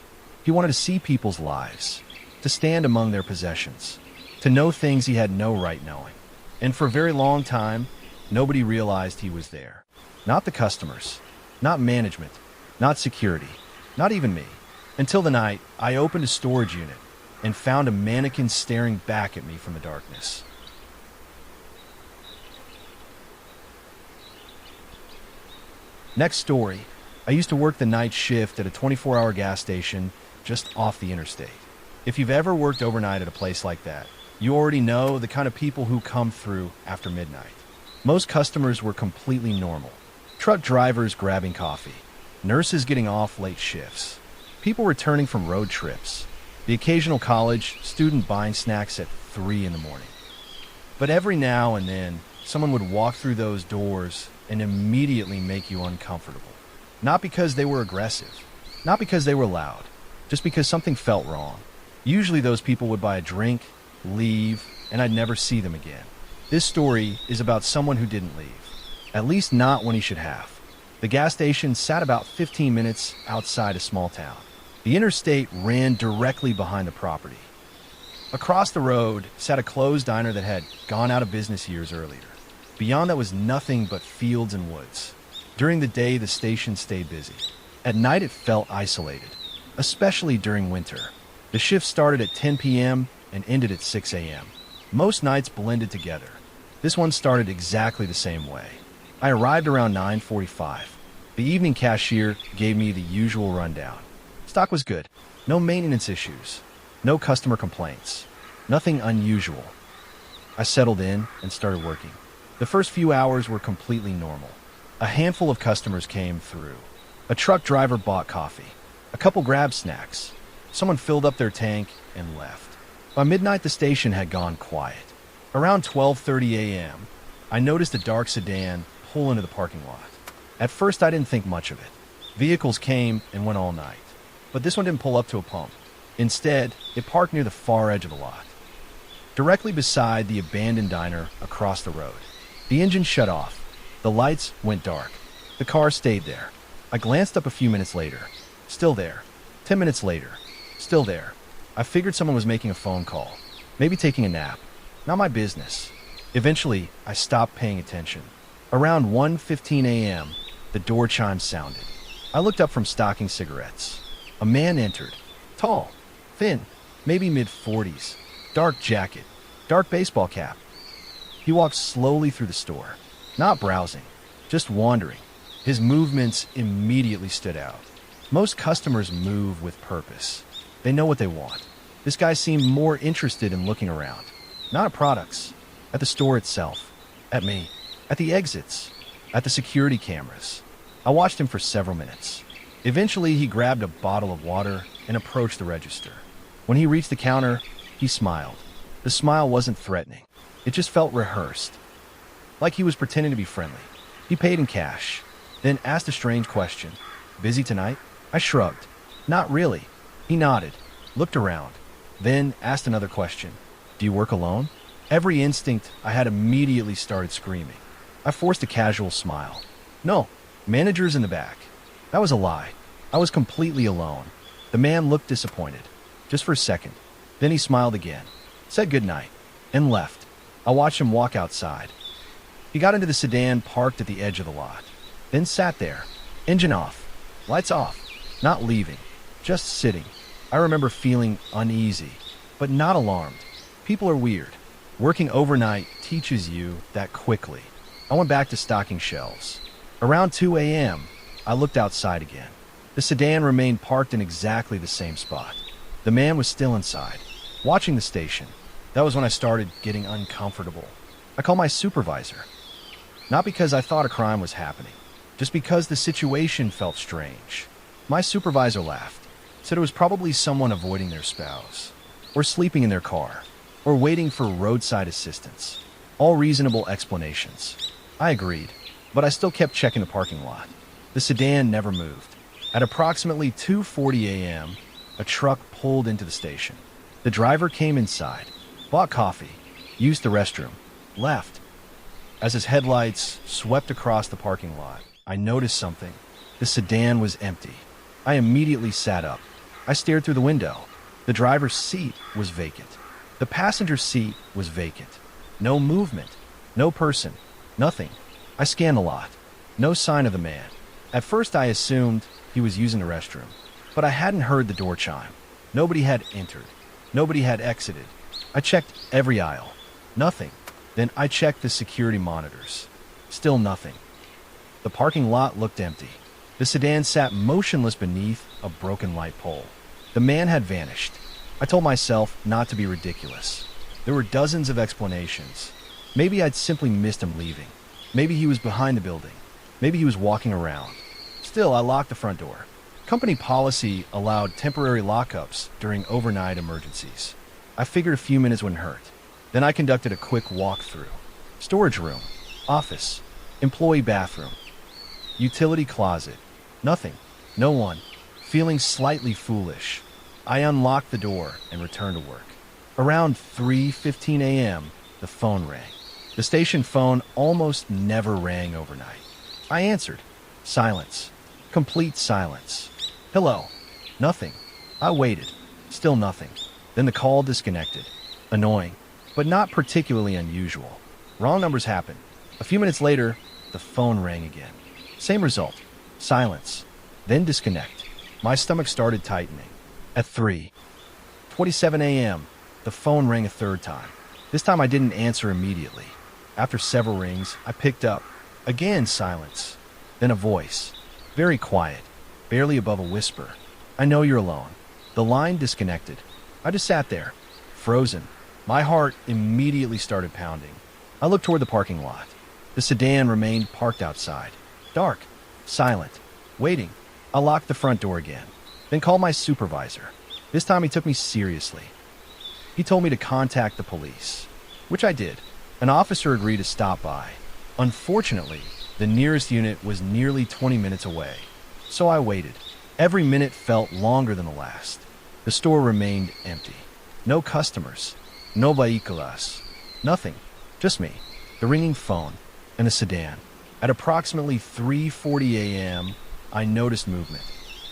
S1: He wanted to see people's lives, to stand among their possessions, to know things he had no right knowing. And for a very long time, nobody realized he was there. Not the customers, not management, not security, not even me. Until the night, I opened a storage unit and found a mannequin staring back at me from the darkness. Next story. I used to work the night shift at a 24-hour gas station just off the interstate. If you've ever worked overnight at a place like that, you already know the kind of people who come through after midnight. Most customers were completely normal. Truck drivers grabbing coffee, nurses getting off late shifts, people returning from road trips, the occasional college student buying snacks at 3 in the morning. But every now and then, someone would walk through those doors and immediately make you uncomfortable. Not because they were aggressive, not because they were loud, just because something felt wrong. Usually those people would buy a drink, leave, and I'd never see them again. This story is about someone who didn't leave, at least not when he should have. The gas station sat about 15 minutes outside a small town. The interstate ran directly behind the property. Across the road sat a closed diner that had gone out of business years earlier. Beyond that was nothing but fields and woods. During the day, the station stayed busy. At night, it felt isolated, especially during winter. The shift started at 10 p.m. and ended at 6 a.m. Most nights blended together. This one started exactly the same way. I arrived around 9:45. The evening cashier gave me the usual rundown. Stock was good. No maintenance issues. No customer complaints. Nothing unusual. I settled in and started working. The first few hours were completely normal. A handful of customers came through. A truck driver bought coffee. A couple grabbed snacks. Someone filled up their tank and left. By midnight, the station had gone quiet. Around 12:30 a.m., I noticed a dark sedan pull into the parking lot. At first, I didn't think much of it. Vehicles came and went all night. But this one didn't pull up to a pump. Instead, it parked near the far edge of the lot, directly beside the abandoned diner across the road. The engine shut off. The lights went dark. The car stayed there. I glanced up a few minutes later. Still there. 10 minutes later. Still there. I figured someone was making a phone call. Maybe taking a nap. Not my business. Eventually, I stopped paying attention. Around 1:15 a.m., the door chime sounded. I looked up from stocking cigarettes. A man entered. Tall. Thin. Maybe mid-40s. Dark jacket. Dark baseball cap. He walked slowly through the store. Not browsing. Just wandering. His movements immediately stood out. Most customers move with purpose. They know what they want. This guy seemed more interested in looking around. Not at products. At the store itself. At me. At the exits. At the security cameras. I watched him for several minutes. Eventually, he grabbed a bottle of water and approached the register. When he reached the counter, he smiled. The smile wasn't threatening. It just felt rehearsed. Like he was pretending to be friendly. He paid in cash. Then asked a strange question. Busy tonight? I shrugged. Not really. He nodded. Looked around. Then asked another question. Do you work alone? Every instinct I had immediately started screaming. I forced a casual smile. No. Manager's in the back. That was a lie. I was completely alone. The man looked disappointed. Just for a second. Then he smiled again. Said goodnight. And left. I watched him walk outside. He got into the sedan parked at the edge of the lot. Then sat there. Engine off. Lights off. Not leaving. Just sitting. I remember feeling uneasy, but not alarmed. People are weird. Working overnight teaches you that quickly. I went back to stocking shelves. Around 2 a.m., I looked outside again. The sedan remained parked in exactly the same spot. The man was still inside, watching the station. That was when I started getting uncomfortable. I called my supervisor. Not because I thought a crime was happening, just because the situation felt strange. My supervisor laughed, said it was probably someone avoiding their spouse, or sleeping in their car, or waiting for roadside assistance. All reasonable explanations. I agreed, but I still kept checking the parking lot. The sedan never moved. At approximately 2:40 a.m., a truck pulled into the station. The driver came inside, bought coffee, used the restroom, left. As his headlights swept across the parking lot, I noticed something. The sedan was empty. I immediately sat up. I stared through the window. The driver's seat was vacant. The passenger seat was vacant. No movement. No person. Nothing. I scanned the lot. No sign of the man. At first I assumed he was using the restroom, but I hadn't heard the door chime. Nobody had entered. Nobody had exited. I checked every aisle. Nothing. Then I checked the security monitors. Still nothing. The parking lot looked empty. The sedan sat motionless beneath a broken light pole. The man had vanished. I told myself not to be ridiculous. There were dozens of explanations. Maybe I'd simply missed him leaving. Maybe he was behind the building. Maybe he was walking around. Still, I locked the front door. Company policy allowed temporary lockups during overnight emergencies. I figured a few minutes wouldn't hurt. Then I conducted a quick walkthrough. Storage room, office, employee bathroom, utility closet. Nothing. No one. Feeling slightly foolish, I unlocked the door and returned to work. Around 3:15 a.m., the phone rang. The station phone almost never rang overnight. I answered. Silence. Complete silence. Hello. Nothing. I waited. Still nothing. Then the call disconnected. Annoying, but not particularly unusual. Wrong numbers happen. A few minutes later, the phone rang again. Same result. Silence. Then disconnect. My stomach started tightening. At 3:27 a.m., the phone rang a third time. This time I didn't answer immediately. After several rings, I picked up. Again, silence. Then a voice. Very quiet, barely above a whisper. I know you're alone. The line disconnected. I just sat there, frozen. My heart immediately started pounding. I looked toward the parking lot. The sedan remained parked outside. Dark, silent, waiting. I locked the front door again, then called my supervisor. This time he took me seriously. He told me to contact the police, which I did. An officer agreed to stop by. Unfortunately, the nearest unit was nearly 20 minutes away, so I waited. Every minute felt longer than the last. The store remained empty. No customers, no vehículos, nothing, just me, the ringing phone, and a sedan. At approximately 3:40 a.m., I noticed movement.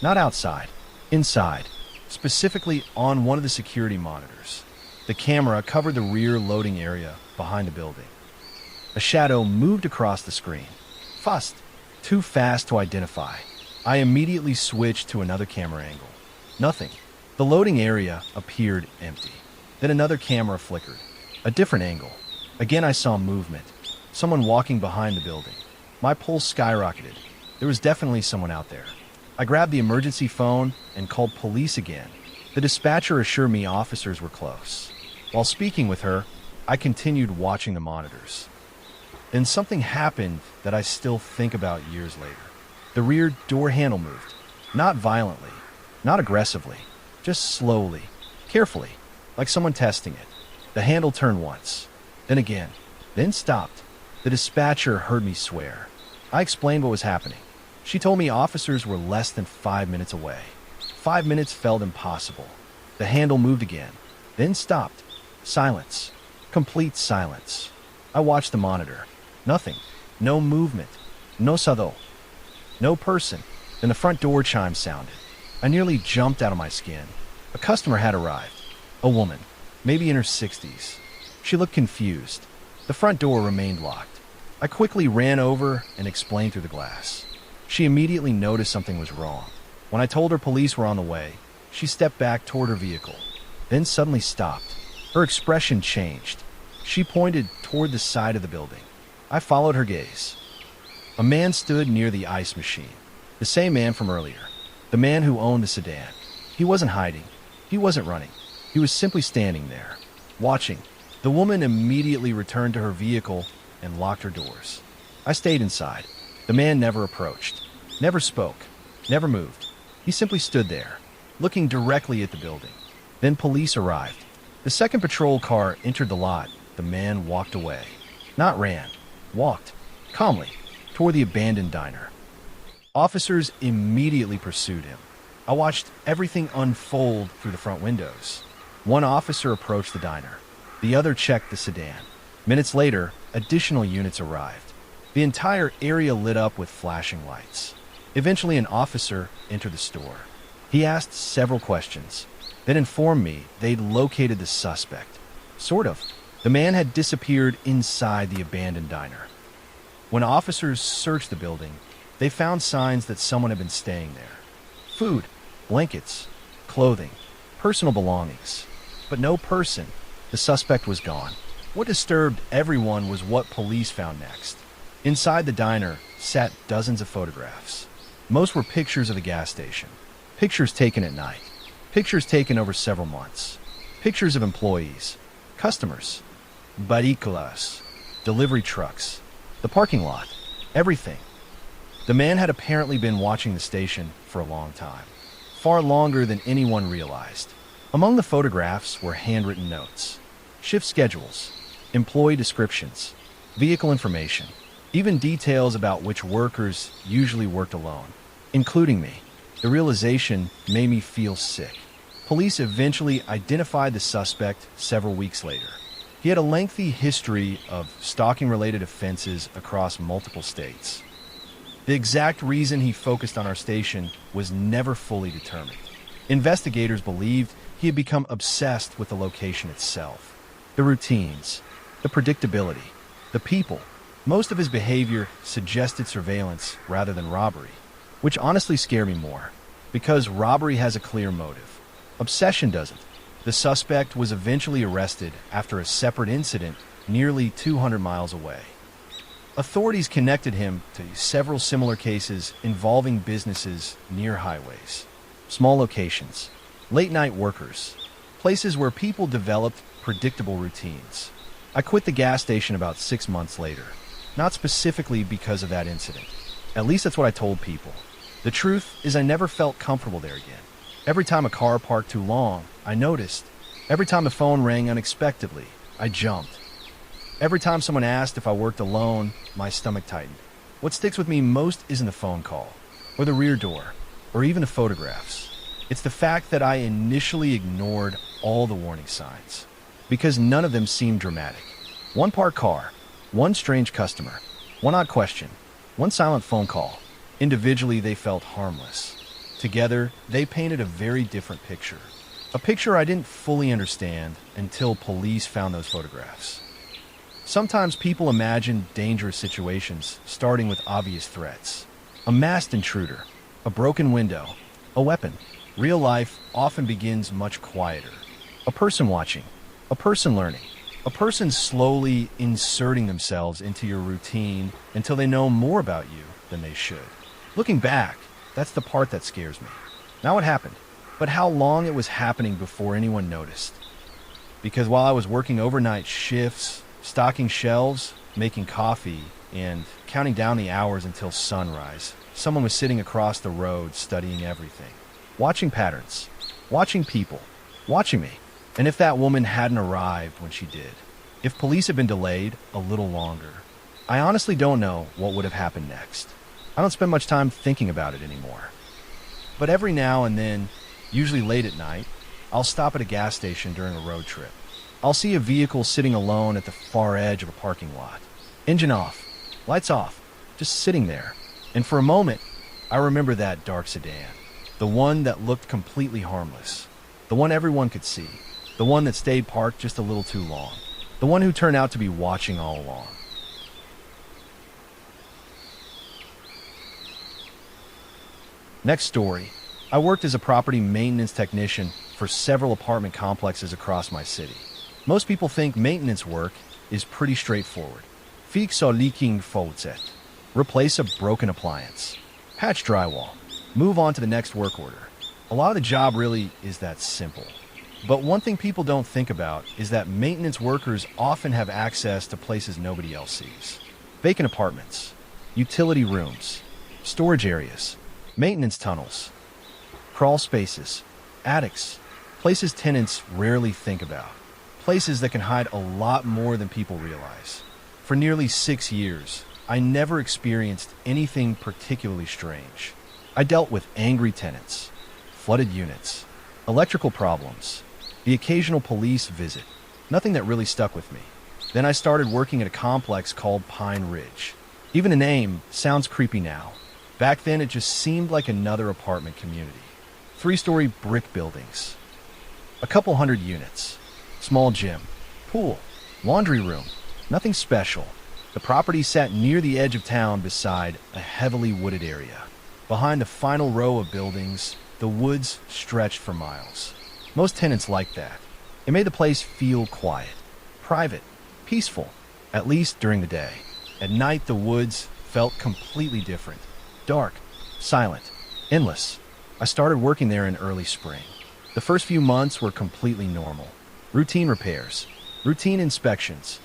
S1: Not outside, inside, specifically on one of the security monitors. The camera covered the rear loading area behind the building. A shadow moved across the screen. Fast, too fast to identify. I immediately switched to another camera angle. Nothing. The loading area appeared empty. Then another camera flickered. A different angle. Again I saw movement. Someone walking behind the building. My pulse skyrocketed. There was definitely someone out there. I grabbed the emergency phone and called police again. The dispatcher assured me officers were close. While speaking with her, I continued watching the monitors. Then something happened that I still think about years later. The rear door handle moved. Not violently, not aggressively, just slowly, carefully, like someone testing it. The handle turned once, then again, then stopped. The dispatcher heard me swear. I explained what was happening. She told me officers were less than 5 minutes away. 5 minutes felt impossible. The handle moved again, then stopped. Silence. Complete silence. I watched the monitor. Nothing. No movement. No sado. No person. Then the front door chime sounded. I nearly jumped out of my skin. A customer had arrived. A woman, maybe in her 60s. She looked confused. The front door remained locked. I quickly ran over and explained through the glass. She immediately noticed something was wrong. When I told her police were on the way, she stepped back toward her vehicle, then suddenly stopped. Her expression changed. She pointed toward the side of the building. I followed her gaze. A man stood near the ice machine. The same man from earlier. The man who owned the sedan. He wasn't hiding. He wasn't running. He was simply standing there, watching. The woman immediately returned to her vehicle and locked her doors. I stayed inside. The man never approached, never spoke, never moved. He simply stood there, looking directly at the building. Then police arrived. The second patrol car entered the lot. The man walked away. Not ran, walked, calmly, toward the abandoned diner. Officers immediately pursued him. I watched everything unfold through the front windows. One officer approached the diner. The other checked the sedan. Minutes later, additional units arrived. The entire area lit up with flashing lights. Eventually, an officer entered the store. He asked several questions, then informed me they'd located the suspect. Sort of. The man had disappeared inside the abandoned diner. When officers searched the building, they found signs that someone had been staying there. Food, blankets, clothing, personal belongings. But no person. The suspect was gone. What disturbed everyone was what police found next. Inside the diner sat dozens of photographs. Most were pictures of the gas station. Pictures taken at night. Pictures taken over several months. Pictures of employees, customers, vehículos, delivery trucks, the parking lot, everything. The man had apparently been watching the station for a long time, far longer than anyone realized. Among the photographs were handwritten notes, shift schedules, employee descriptions, vehicle information, even details about which workers usually worked alone, including me. The realization made me feel sick. Police eventually identified the suspect several weeks later. He had a lengthy history of stalking-related offenses across multiple states. The exact reason he focused on our station was never fully determined. Investigators believed he had become obsessed with the location itself. The routines, the predictability, the people. Most of his behavior suggested surveillance rather than robbery, which honestly scared me more, because robbery has a clear motive. Obsession doesn't. The suspect was eventually arrested after a separate incident nearly 200 miles away. Authorities connected him to several similar cases involving businesses near highways, small locations, late-night workers, places where people developed predictable routines. I quit the gas station about 6 months later, not specifically because of that incident. At least that's what I told people. The truth is I never felt comfortable there again. Every time a car parked too long, I noticed. Every time the phone rang unexpectedly, I jumped. Every time someone asked if I worked alone, my stomach tightened. What sticks with me most isn't the phone call, or the rear door, or even the photographs. It's the fact that I initially ignored all the warning signs, because none of them seemed dramatic. One parked car, one strange customer, one odd question, one silent phone call. Individually, they felt harmless. Together, they painted a very different picture. A picture I didn't fully understand until police found those photographs. Sometimes people imagine dangerous situations starting with obvious threats. A masked intruder, a broken window, a weapon. Real life often begins much quieter. A person watching, a person learning, a person slowly inserting themselves into your routine until they know more about you than they should. Looking back, that's the part that scares me. Not what happened, but how long it was happening before anyone noticed. Because while I was working overnight shifts, stocking shelves, making coffee, and counting down the hours until sunrise, someone was sitting across the road studying everything. Watching patterns, watching people, watching me. And if that woman hadn't arrived when she did, if police had been delayed a little longer, I honestly don't know what would have happened next. I don't spend much time thinking about it anymore. But every now and then, usually late at night, I'll stop at a gas station during a road trip. I'll see a vehicle sitting alone at the far edge of a parking lot. Engine off, lights off, just sitting there. And for a moment, I remember that dark sedan. The one that looked completely harmless. The one everyone could see. The one that stayed parked just a little too long. The one who turned out to be watching all along. Next story. I worked as a property maintenance technician for several apartment complexes across my city. Most people think maintenance work is pretty straightforward. Fix a leaking faucet. Replace a broken appliance. Patch drywall. Move on to the next work order. A lot of the job really is that simple. But one thing people don't think about is that maintenance workers often have access to places nobody else sees. Vacant apartments, utility rooms, storage areas, maintenance tunnels, crawl spaces, attics, places tenants rarely think about. Places that can hide a lot more than people realize. For nearly 6 years, I never experienced anything particularly strange. I dealt with angry tenants, flooded units, electrical problems, the occasional police visit. Nothing that really stuck with me. Then I started working at a complex called Pine Ridge. Even the name sounds creepy now. Back then, it just seemed like another apartment community. 3-story brick buildings, a couple hundred units, small gym, pool, laundry room, nothing special. The property sat near the edge of town beside a heavily wooded area. Behind the final row of buildings, the woods stretched for miles. Most tenants liked that. It made the place feel quiet, private, peaceful, at least during the day. At night, the woods felt completely different. Dark, silent, endless. I started working there in early spring. The first few months were completely normal. Routine repairs, routine inspections,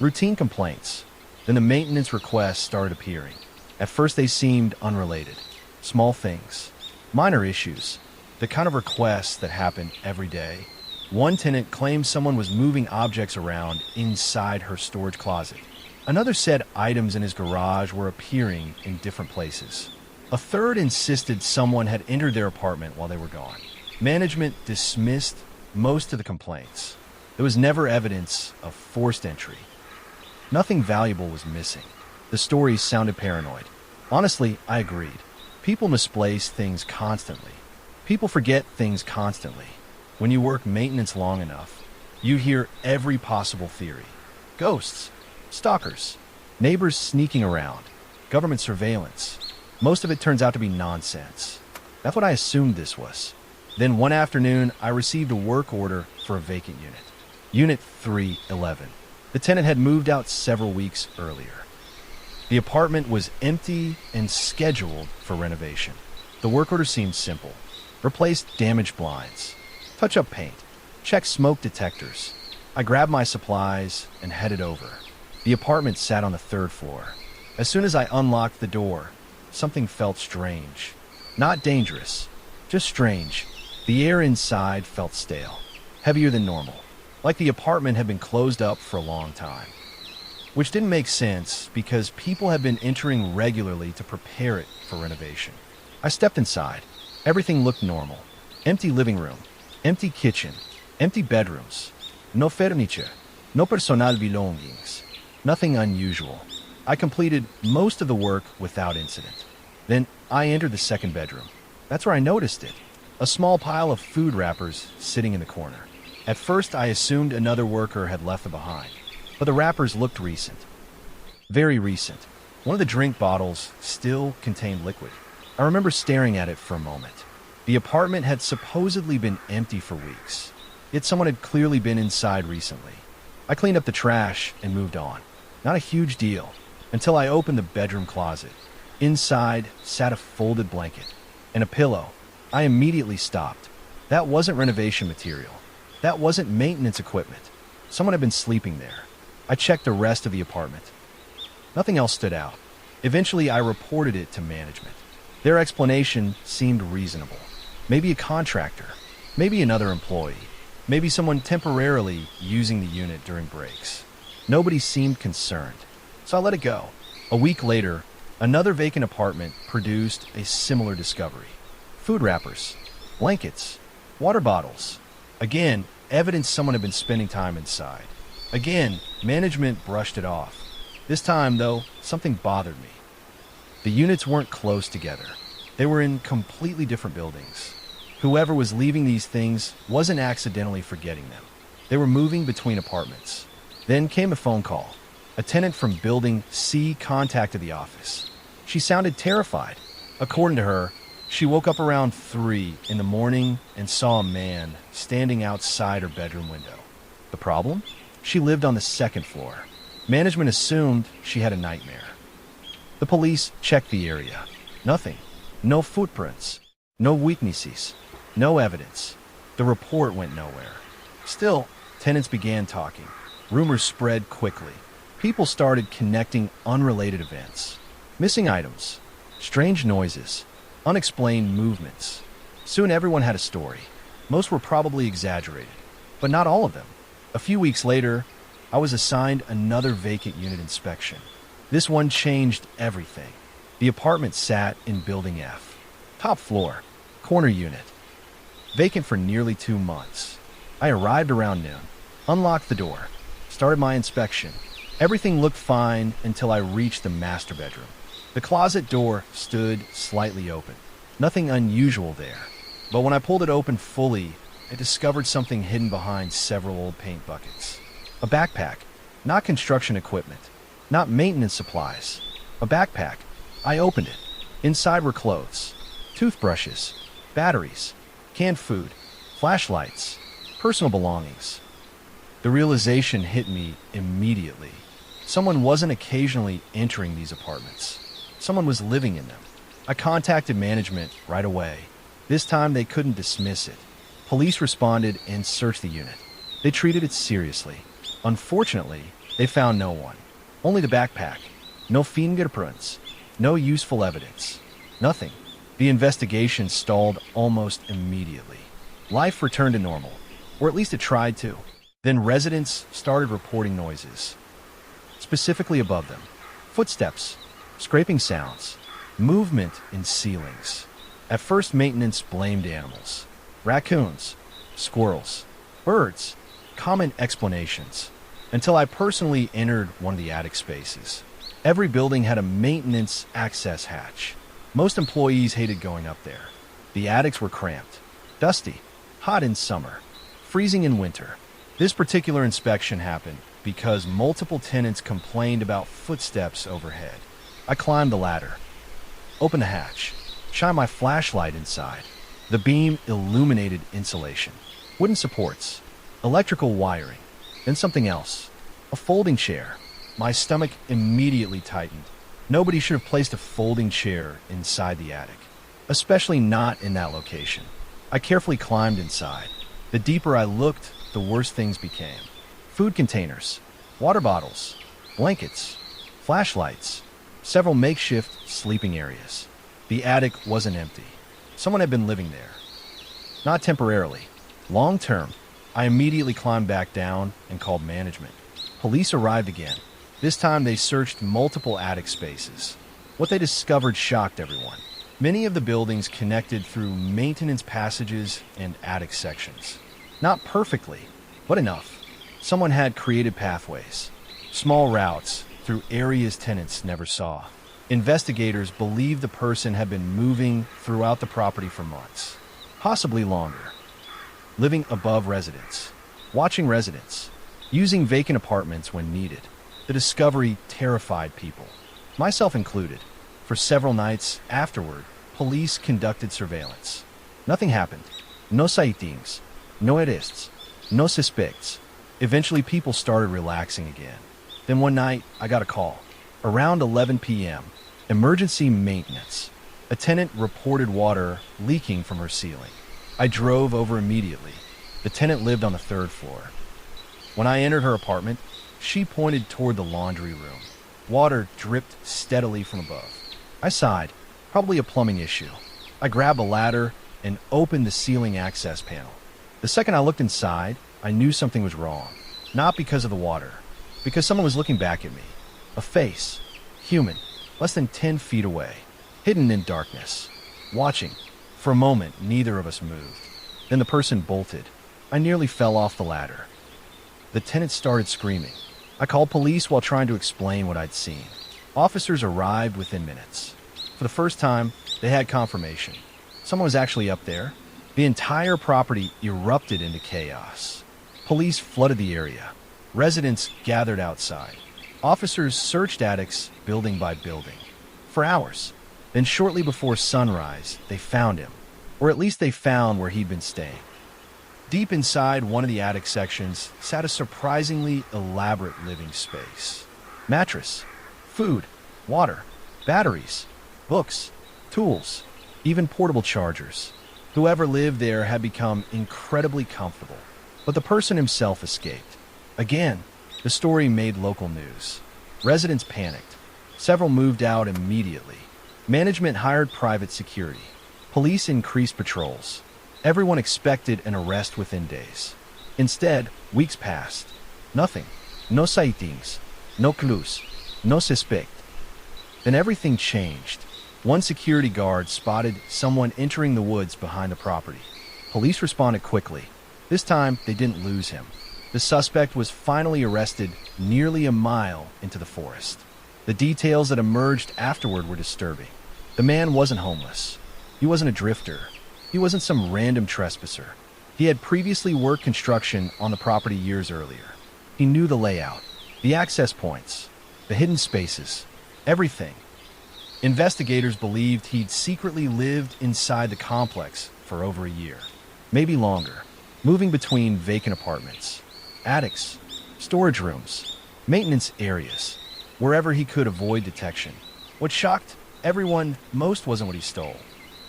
S1: routine complaints. Then the maintenance requests started appearing. At first they seemed unrelated. Small things, minor issues, the kind of requests that happen every day. One tenant claimed someone was moving objects around inside her storage closet. Another said items in his garage were appearing in different places. A third insisted someone had entered their apartment while they were gone. Management dismissed most of the complaints. There was never evidence of forced entry. Nothing valuable was missing. The stories sounded paranoid. Honestly, I agreed. People misplace things constantly. People forget things constantly. When you work maintenance long enough, you hear every possible theory. Ghosts, stalkers, neighbors sneaking around, government surveillance. Most of it turns out to be nonsense. That's what I assumed this was. Then one afternoon, I received a work order for a vacant unit. Unit 311. The tenant had moved out several weeks earlier. The apartment was empty and scheduled for renovation. The work order seemed simple. Replace damaged blinds, touch up paint, check smoke detectors. I grabbed my supplies and headed over. The apartment sat on the third floor. As soon as I unlocked the door, something felt strange. Not dangerous, just strange. The air inside felt stale, heavier than normal, like the apartment had been closed up for a long time. Which didn't make sense because people had been entering regularly to prepare it for renovation. I stepped inside. Everything looked normal. Empty living room, empty kitchen, empty bedrooms. No furniture, no personal belongings. Nothing unusual. I completed most of the work without incident. Then I entered the second bedroom. That's where I noticed it. A small pile of food wrappers sitting in the corner. At first, I assumed another worker had left them behind, but the wrappers looked recent. Very recent. One of the drink bottles still contained liquid. I remember staring at it for a moment. The apartment had supposedly been empty for weeks, yet someone had clearly been inside recently. I cleaned up the trash and moved on. Not a huge deal, until I opened the bedroom closet. Inside sat a folded blanket and a pillow. I immediately stopped. That wasn't renovation material. That wasn't maintenance equipment. Someone had been sleeping there. I checked the rest of the apartment. Nothing else stood out. Eventually, I reported it to management. Their explanation seemed reasonable. Maybe a contractor. Maybe another employee. Maybe someone temporarily using the unit during breaks. Nobody seemed concerned, so I let it go. A week later, another vacant apartment produced a similar discovery. Food wrappers, blankets, water bottles. Again, evidence someone had been spending time inside. Again, management brushed it off. This time, though, something bothered me. The units weren't close together. They were in completely different buildings. Whoever was leaving these things wasn't accidentally forgetting them. They were moving between apartments. Then came a phone call. A tenant from Building C contacted the office. She sounded terrified. According to her, she woke up around 3 in the morning and saw a man standing outside her bedroom window. The problem? She lived on the second floor. Management assumed she had a nightmare. The police checked the area. Nothing. No footprints. No weaknesses. No evidence. The report went nowhere. Still, tenants began talking. Rumors spread quickly. People started connecting unrelated events. Missing items. Strange noises. Unexplained movements. Soon everyone had a story. Most were probably exaggerated, but not all of them. A few weeks later, I was assigned another vacant unit inspection. This one changed everything. The apartment sat in Building F. Top floor. Corner unit. Vacant for nearly 2 months. I arrived around noon. Unlocked the door. Started my inspection. Everything looked fine until I reached the master bedroom. The closet door stood slightly open. Nothing unusual there. But when I pulled it open fully, I discovered something hidden behind several old paint buckets. A backpack. Not construction equipment. Not maintenance supplies. A backpack. I opened it. Inside were clothes, toothbrushes, batteries, canned food, flashlights, personal belongings. The realization hit me immediately. Someone wasn't occasionally entering these apartments. Someone was living in them. I contacted management right away. This time they couldn't dismiss it. Police responded and searched the unit. They treated it seriously. Unfortunately, they found no one. Only the backpack. No fingerprints. No useful evidence. Nothing. The investigation stalled almost immediately. Life returned to normal, or at least it tried to. Then residents started reporting noises. specifically above them. Footsteps, scraping sounds, movement in ceilings. At first, maintenance blamed animals. Raccoons, squirrels, birds, common explanations. Until I personally entered one of the attic spaces. Every building had a maintenance access hatch. Most employees hated going up there. The attics were cramped, dusty, hot in summer, freezing in winter. This particular inspection happened because multiple tenants complained about footsteps overhead. I climbed the ladder, opened the hatch, shined my flashlight inside. The beam illuminated insulation, wooden supports, electrical wiring, then something else, a folding chair. My stomach immediately tightened. Nobody should have placed a folding chair inside the attic, especially not in that location. I carefully climbed inside. The deeper I looked, the worse things became. Food containers, water bottles, blankets, flashlights, several makeshift sleeping areas. The attic wasn't empty. Someone had been living there. Not temporarily. Long term. I immediately climbed back down and called management. Police arrived again. This time they searched multiple attic spaces. What they discovered shocked everyone. Many of the buildings connected through maintenance passages and attic sections. Not perfectly, but enough. Someone had created pathways, small routes through areas tenants never saw. Investigators believe the person had been moving throughout the property for months, possibly longer. Living above residents, watching residents, using vacant apartments when needed. The discovery terrified people, myself included. For several nights afterward, police conducted surveillance. Nothing happened. No sightings, no arrests, no suspects. Eventually, people started relaxing again. Then one night, I got a call. Around 11 p.m., emergency maintenance. A tenant reported water leaking from her ceiling. I drove over immediately. The tenant lived on the third floor. When I entered her apartment, she pointed toward the laundry room. Water dripped steadily from above. I sighed, probably a plumbing issue. I grabbed a ladder and opened the ceiling access panel. The second I looked inside, I knew something was wrong. Not because of the water, because someone was looking back at me. A face, human, less than 10 feet away, hidden in darkness, watching. For a moment, neither of us moved. Then the person bolted. I nearly fell off the ladder. The tenant started screaming. I called police while trying to explain what I'd seen. Officers arrived within minutes. For the first time, they had confirmation. Someone was actually up there. The entire property erupted into chaos. Police flooded the area. Residents gathered outside. Officers searched attics building by building for hours. Then shortly before sunrise, they found him. Or at least they found where he'd been staying. Deep inside one of the attic sections sat a surprisingly elaborate living space. Mattress, food, water, batteries, books, tools, even portable chargers. Whoever lived there had become incredibly comfortable. But the person himself escaped. Again, the story made local news. Residents panicked. Several moved out immediately. Management hired private security. Police increased patrols. Everyone expected an arrest within days. Instead, weeks passed. Nothing. No sightings. No clues. No suspect. Then everything changed. One security guard spotted someone entering the woods behind the property. Police responded quickly. This time, they didn't lose him. The suspect was finally arrested nearly a mile into the forest. The details that emerged afterward were disturbing. The man wasn't homeless. He wasn't a drifter. He wasn't some random trespasser. He had previously worked construction on the property years earlier. He knew the layout, the access points, the hidden spaces, everything. Investigators believed he'd secretly lived inside the complex for over a year, maybe longer, moving between vacant apartments, attics, storage rooms, maintenance areas, wherever he could avoid detection. What shocked everyone most wasn't what he stole,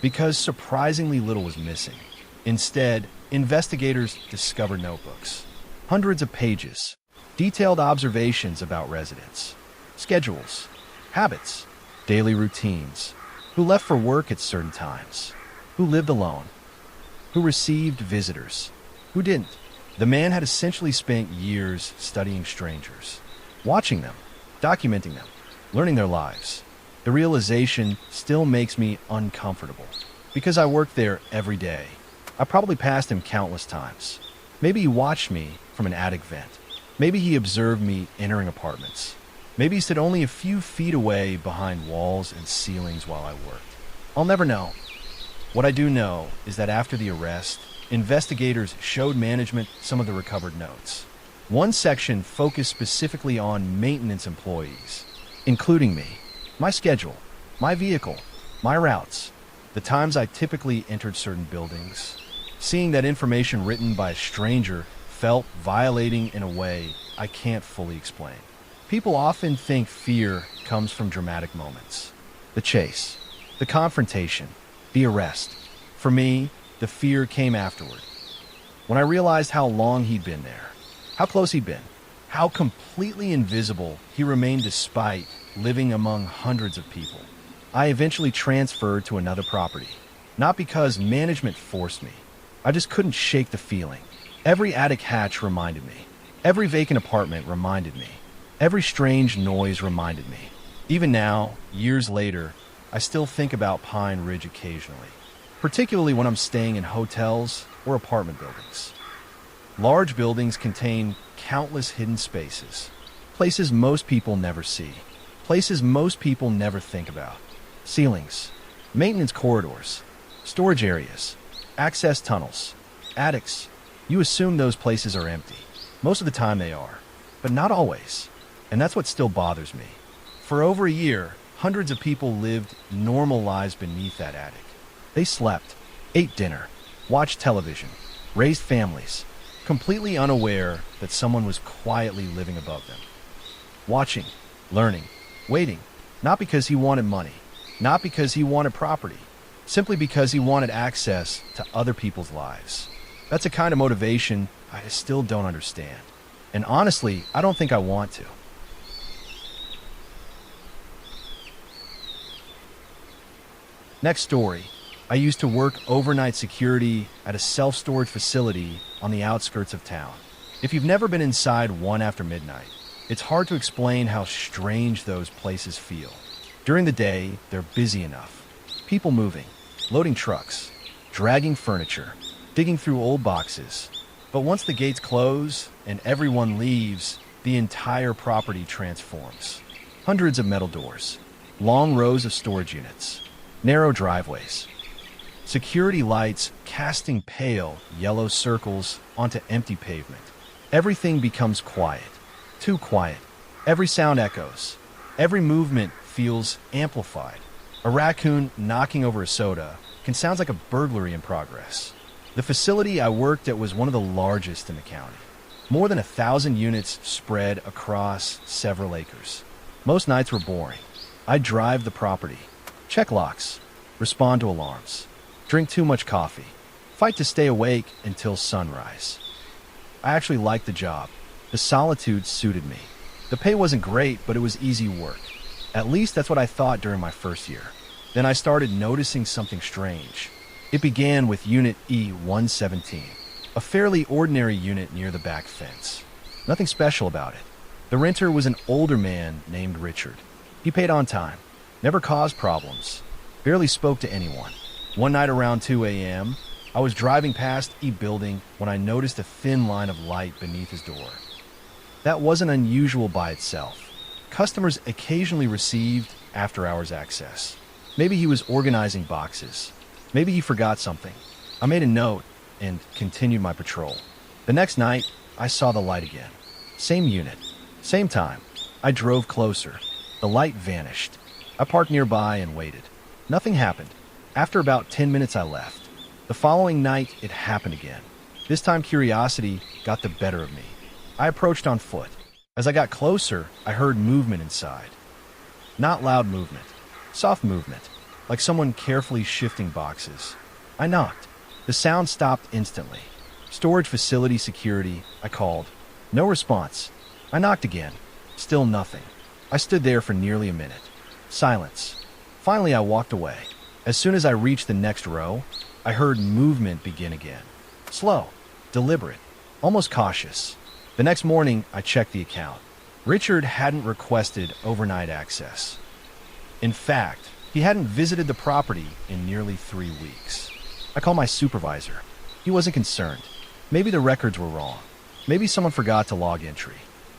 S1: because surprisingly little was missing. Instead, investigators discovered notebooks, hundreds of pages, detailed observations about residents, schedules, habits, daily routines, who left for work at certain times, who lived alone, who received visitors, who didn't. The man had essentially spent years studying strangers, watching them, documenting them, learning their lives. The realization still makes me uncomfortable. Because I work there every day, I probably passed him countless times. Maybe he watched me from an attic vent. Maybe he observed me entering apartments. Maybe he stood only a few feet away behind walls and ceilings while I worked. I'll never know. What I do know is that after the arrest, investigators showed management some of the recovered notes. One section focused specifically on maintenance employees, including me, my schedule, my vehicle, my routes, the times I typically entered certain buildings. Seeing that information written by a stranger felt violating in a way I can't fully explain. People often think fear comes from dramatic moments. The chase, the confrontation, the arrest. For me, the fear came afterward. When I realized how long he'd been there, how close he'd been, how completely invisible he remained despite living among hundreds of people. I eventually transferred to another property, not because management forced me. I just couldn't shake the feeling. Every attic hatch reminded me. Every vacant apartment reminded me. Every strange noise reminded me. Even now, years later, I still think about Pine Ridge occasionally, particularly when I'm staying in hotels or apartment buildings. Large buildings contain countless hidden spaces, places most people never see, places most people never think about. Ceilings, maintenance corridors, storage areas, access tunnels, attics. You assume those places are empty. Most of the time they are, but not always. And that's what still bothers me. For over a year, hundreds of people lived normal lives beneath that attic. They slept, ate dinner, watched television, raised families, completely unaware that someone was quietly living above them. Watching, learning, waiting, not because he wanted money, not because he wanted property, simply because he wanted access to other people's lives. That's a kind of motivation I still don't understand. And honestly, I don't think I want to. Next story. I used to work overnight security at a self-storage facility on the outskirts of town. If you've never been inside one after midnight, it's hard to explain how strange those places feel. During the day, they're busy enough. People moving, loading trucks, dragging furniture, digging through old boxes. But once the gates close and everyone leaves, the entire property transforms. Hundreds of metal doors, long rows of storage units, narrow driveways, security lights casting pale yellow circles onto empty pavement. Everything becomes quiet, too quiet. Every sound echoes. Every movement feels amplified. A raccoon knocking over a soda can sound like a burglary in progress. The facility I worked at was one of the largest in the county. More than 1,000 units spread across several acres. Most nights were boring. I'd drive the property, check locks, respond to alarms, drink too much coffee, fight to stay awake until sunrise. I actually liked the job. The solitude suited me. The pay wasn't great, but it was easy work. At least that's what I thought during my first year. Then I started noticing something strange. It began with Unit E-117, a fairly ordinary unit near the back fence. Nothing special about it. The renter was an older man named Richard. He paid on time, never caused problems, barely spoke to anyone. One night around 2 a.m., I was driving past E building when I noticed a thin line of light beneath his door. That wasn't unusual by itself. Customers occasionally received after-hours access. Maybe he was organizing boxes. Maybe he forgot something. I made a note and continued my patrol. The next night, I saw the light again. Same unit, same time. I drove closer. The light vanished. I parked nearby and waited. Nothing happened. After about 10 minutes, I left. The following night, it happened again. This time, curiosity got the better of me. I approached on foot. As I got closer, I heard movement inside. Not loud movement, soft movement, like someone carefully shifting boxes. I knocked. The sound stopped instantly. Storage facility security, I called. No response. I knocked again. Still nothing. I stood there for nearly a minute. Silence. Finally, I walked away. As soon as I reached the next row, I heard movement begin again. Slow, deliberate, almost cautious. The next morning, I checked the account. Richard hadn't requested overnight access. In fact, he hadn't visited the property in nearly 3 weeks. I called my supervisor. He wasn't concerned. Maybe the records were wrong. Maybe someone forgot to log entry.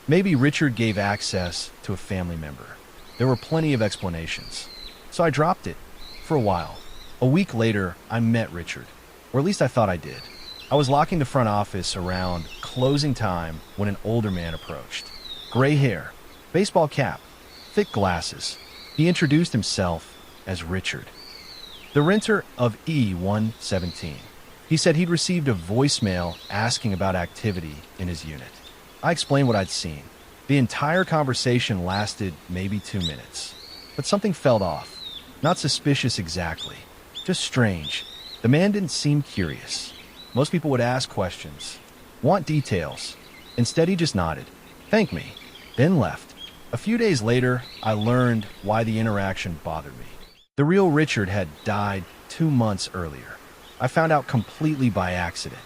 S1: Maybe Richard gave access to a family member. There were plenty of explanations. So I dropped it for a while. A week later, I met Richard, or at least I thought I did. I was locking the front office around closing time when an older man approached. Gray hair, baseball cap, thick glasses. He introduced himself as Richard, the renter of E117. He said he'd received a voicemail asking about activity in his unit. I explained what I'd seen. The entire conversation lasted maybe 2 minutes. But something felt off. Not suspicious exactly, just strange. The man didn't seem curious. Most people would ask questions, want details. Instead, he just nodded, thanked me, then left. A few days later, I learned why the interaction bothered me. The real Richard had died 2 months earlier. I found out completely by accident.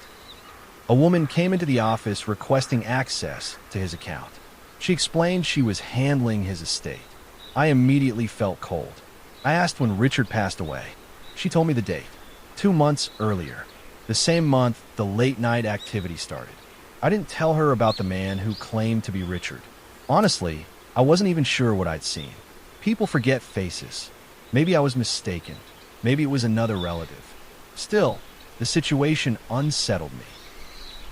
S1: A woman came into the office requesting access to his account. She explained she was handling his estate. I immediately felt cold. I asked when Richard passed away. She told me the date, 2 months earlier. The same month, the late-night activity started. I didn't tell her about the man who claimed to be Richard. Honestly, I wasn't even sure what I'd seen. People forget faces. Maybe I was mistaken. Maybe it was another relative. Still, the situation unsettled me.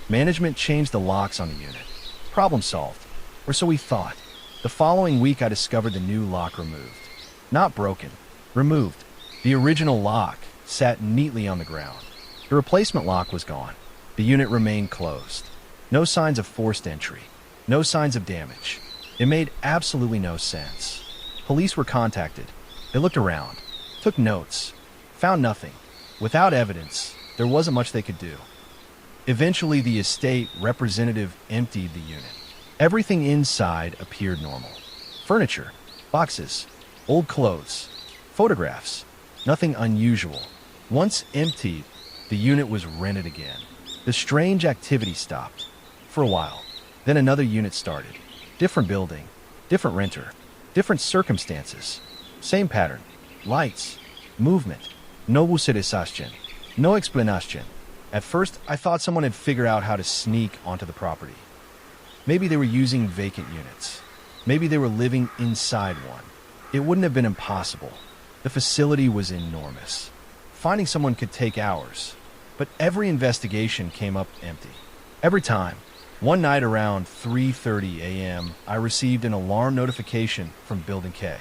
S1: Management changed the locks on the unit. Problem solved. Or so we thought. The following week, I discovered the new lock removed. Not broken. Removed. The original lock sat neatly on the ground. The replacement lock was gone. The unit remained closed. No signs of forced entry. No signs of damage. It made absolutely no sense. Police were contacted. They looked around, took notes, found nothing. Without evidence, there wasn't much they could do. Eventually, the estate representative emptied the unit. Everything inside appeared normal. Furniture, boxes, old clothes, photographs, nothing unusual. Once emptied, the unit was rented again. The strange activity stopped. For a while. Then another unit started. Different building, different renter, different circumstances. Same pattern. Lights, movement. No wuseresasjen. No explanation. At first, I thought someone had figured out how to sneak onto the property. Maybe they were using vacant units. Maybe they were living inside one. It wouldn't have been impossible. The facility was enormous. Finding someone could take hours. But every investigation came up empty. Every time. One night around 3:30 a.m., I received an alarm notification from Building K.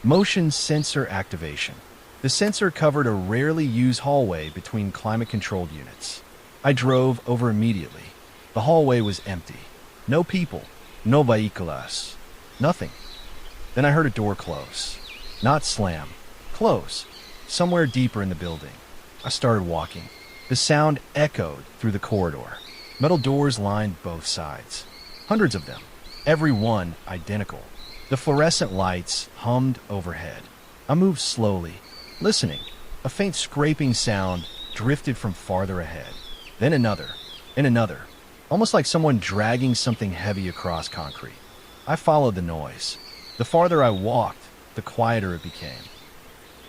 S1: Motion sensor activation. The sensor covered a rarely used hallway between climate-controlled units. I drove over immediately. The hallway was empty. No people. No vehículos. Nothing. Then I heard a door close. Not slam. Close. Somewhere deeper in the building. I started walking. The sound echoed through the corridor. Metal doors lined both sides. Hundreds of them. Every one identical. The fluorescent lights hummed overhead. I moved slowly, listening. A faint scraping sound drifted from farther ahead. Then another, and another. Almost like someone dragging something heavy across concrete. I followed the noise. The farther I walked, the quieter it became.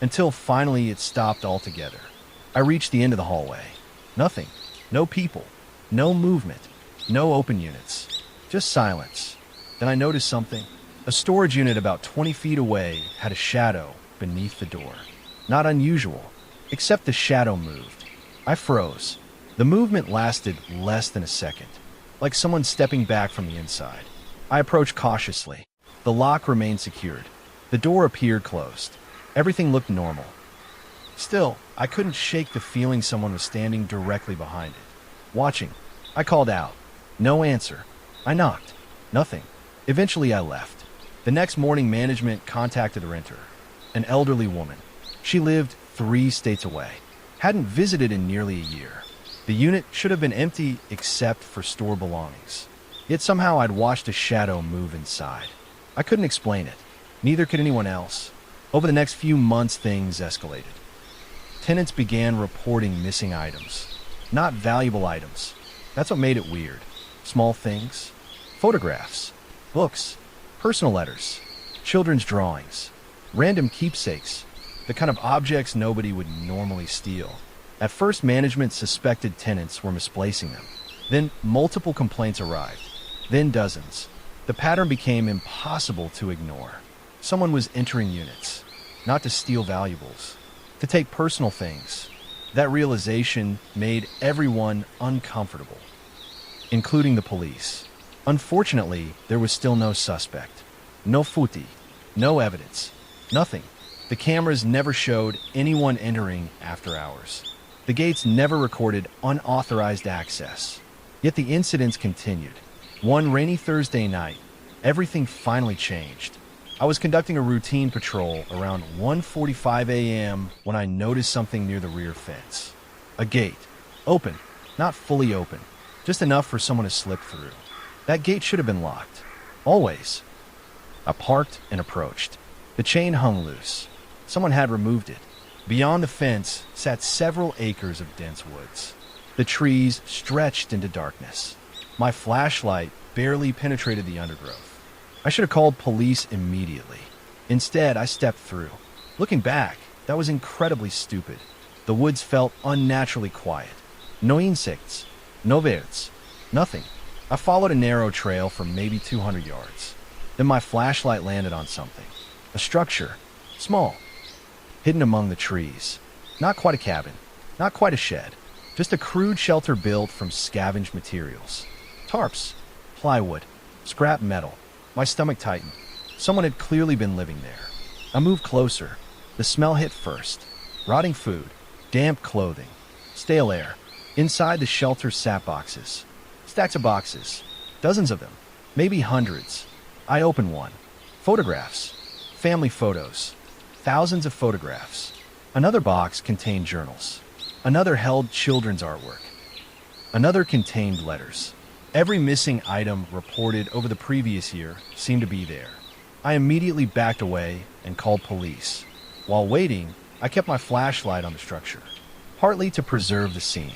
S1: Until finally it stopped altogether. I reached the end of the hallway. Nothing. No people. No movement. No open units. Just silence. Then I noticed something. A storage unit about 20 feet away had a shadow beneath the door. Not unusual, except the shadow moved. I froze. The movement lasted less than a second, like someone stepping back from the inside. I approached cautiously. The lock remained secured. The door appeared closed. Everything looked normal. Still, I couldn't shake the feeling someone was standing directly behind it. Watching. I called out. No answer. I knocked. Nothing. Eventually, I left. The next morning, management contacted the renter, an elderly woman. She lived 3 states away. Hadn't visited in nearly a year. The unit should have been empty except for store belongings. Yet somehow I'd watched a shadow move inside. I couldn't explain it. Neither could anyone else. Over the next few months, things escalated. Tenants began reporting missing items. Not valuable items. That's what made it weird. Small things. Photographs. Books. Personal letters, children's drawings, random keepsakes, the kind of objects nobody would normally steal. At first, management suspected tenants were misplacing them. Then multiple complaints arrived. Then dozens. The pattern became impossible to ignore. Someone was entering units, not to steal valuables, to take personal things. That realization made everyone uncomfortable, including the police. Unfortunately, there was still no suspect. No footy, no evidence, nothing. The cameras never showed anyone entering after hours. The gates never recorded unauthorized access. Yet the incidents continued. One rainy Thursday night, everything finally changed. I was conducting a routine patrol around 1:45 a.m. when I noticed something near the rear fence. A gate. Open. Not fully open. Just enough for someone to slip through. That gate should have been locked. Always. I parked and approached. The chain hung loose. Someone had removed it. Beyond the fence sat several acres of dense woods. The trees stretched into darkness. My flashlight barely penetrated the undergrowth. I should have called police immediately. Instead, I stepped through. Looking back, that was incredibly stupid. The woods felt unnaturally quiet. No insects, no birds, nothing. I followed a narrow trail for maybe 200 yards. Then my flashlight landed on something. A structure, small, hidden among the trees. Not quite a cabin, not quite a shed, just a crude shelter built from scavenged materials. Tarps, plywood, scrap metal. My stomach tightened. Someone had clearly been living there. I moved closer. The smell hit first. Rotting food, damp clothing, stale air. Inside the shelter sat boxes. Stacks of boxes. Dozens of them. Maybe hundreds. I opened one. Photographs. Family photos. Thousands of photographs. Another box contained journals. Another held children's artwork. Another contained letters. Every missing item reported over the previous year seemed to be there. I immediately backed away and called police. While waiting, I kept my flashlight on the structure, partly to preserve the scene,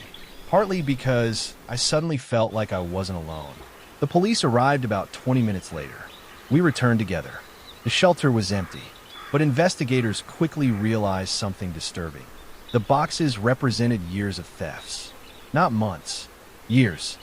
S1: partly because I suddenly felt like I wasn't alone. The police arrived about 20 minutes later. We returned together. The shelter was empty, but investigators quickly realized something disturbing. The boxes represented years of thefts. Not months, years.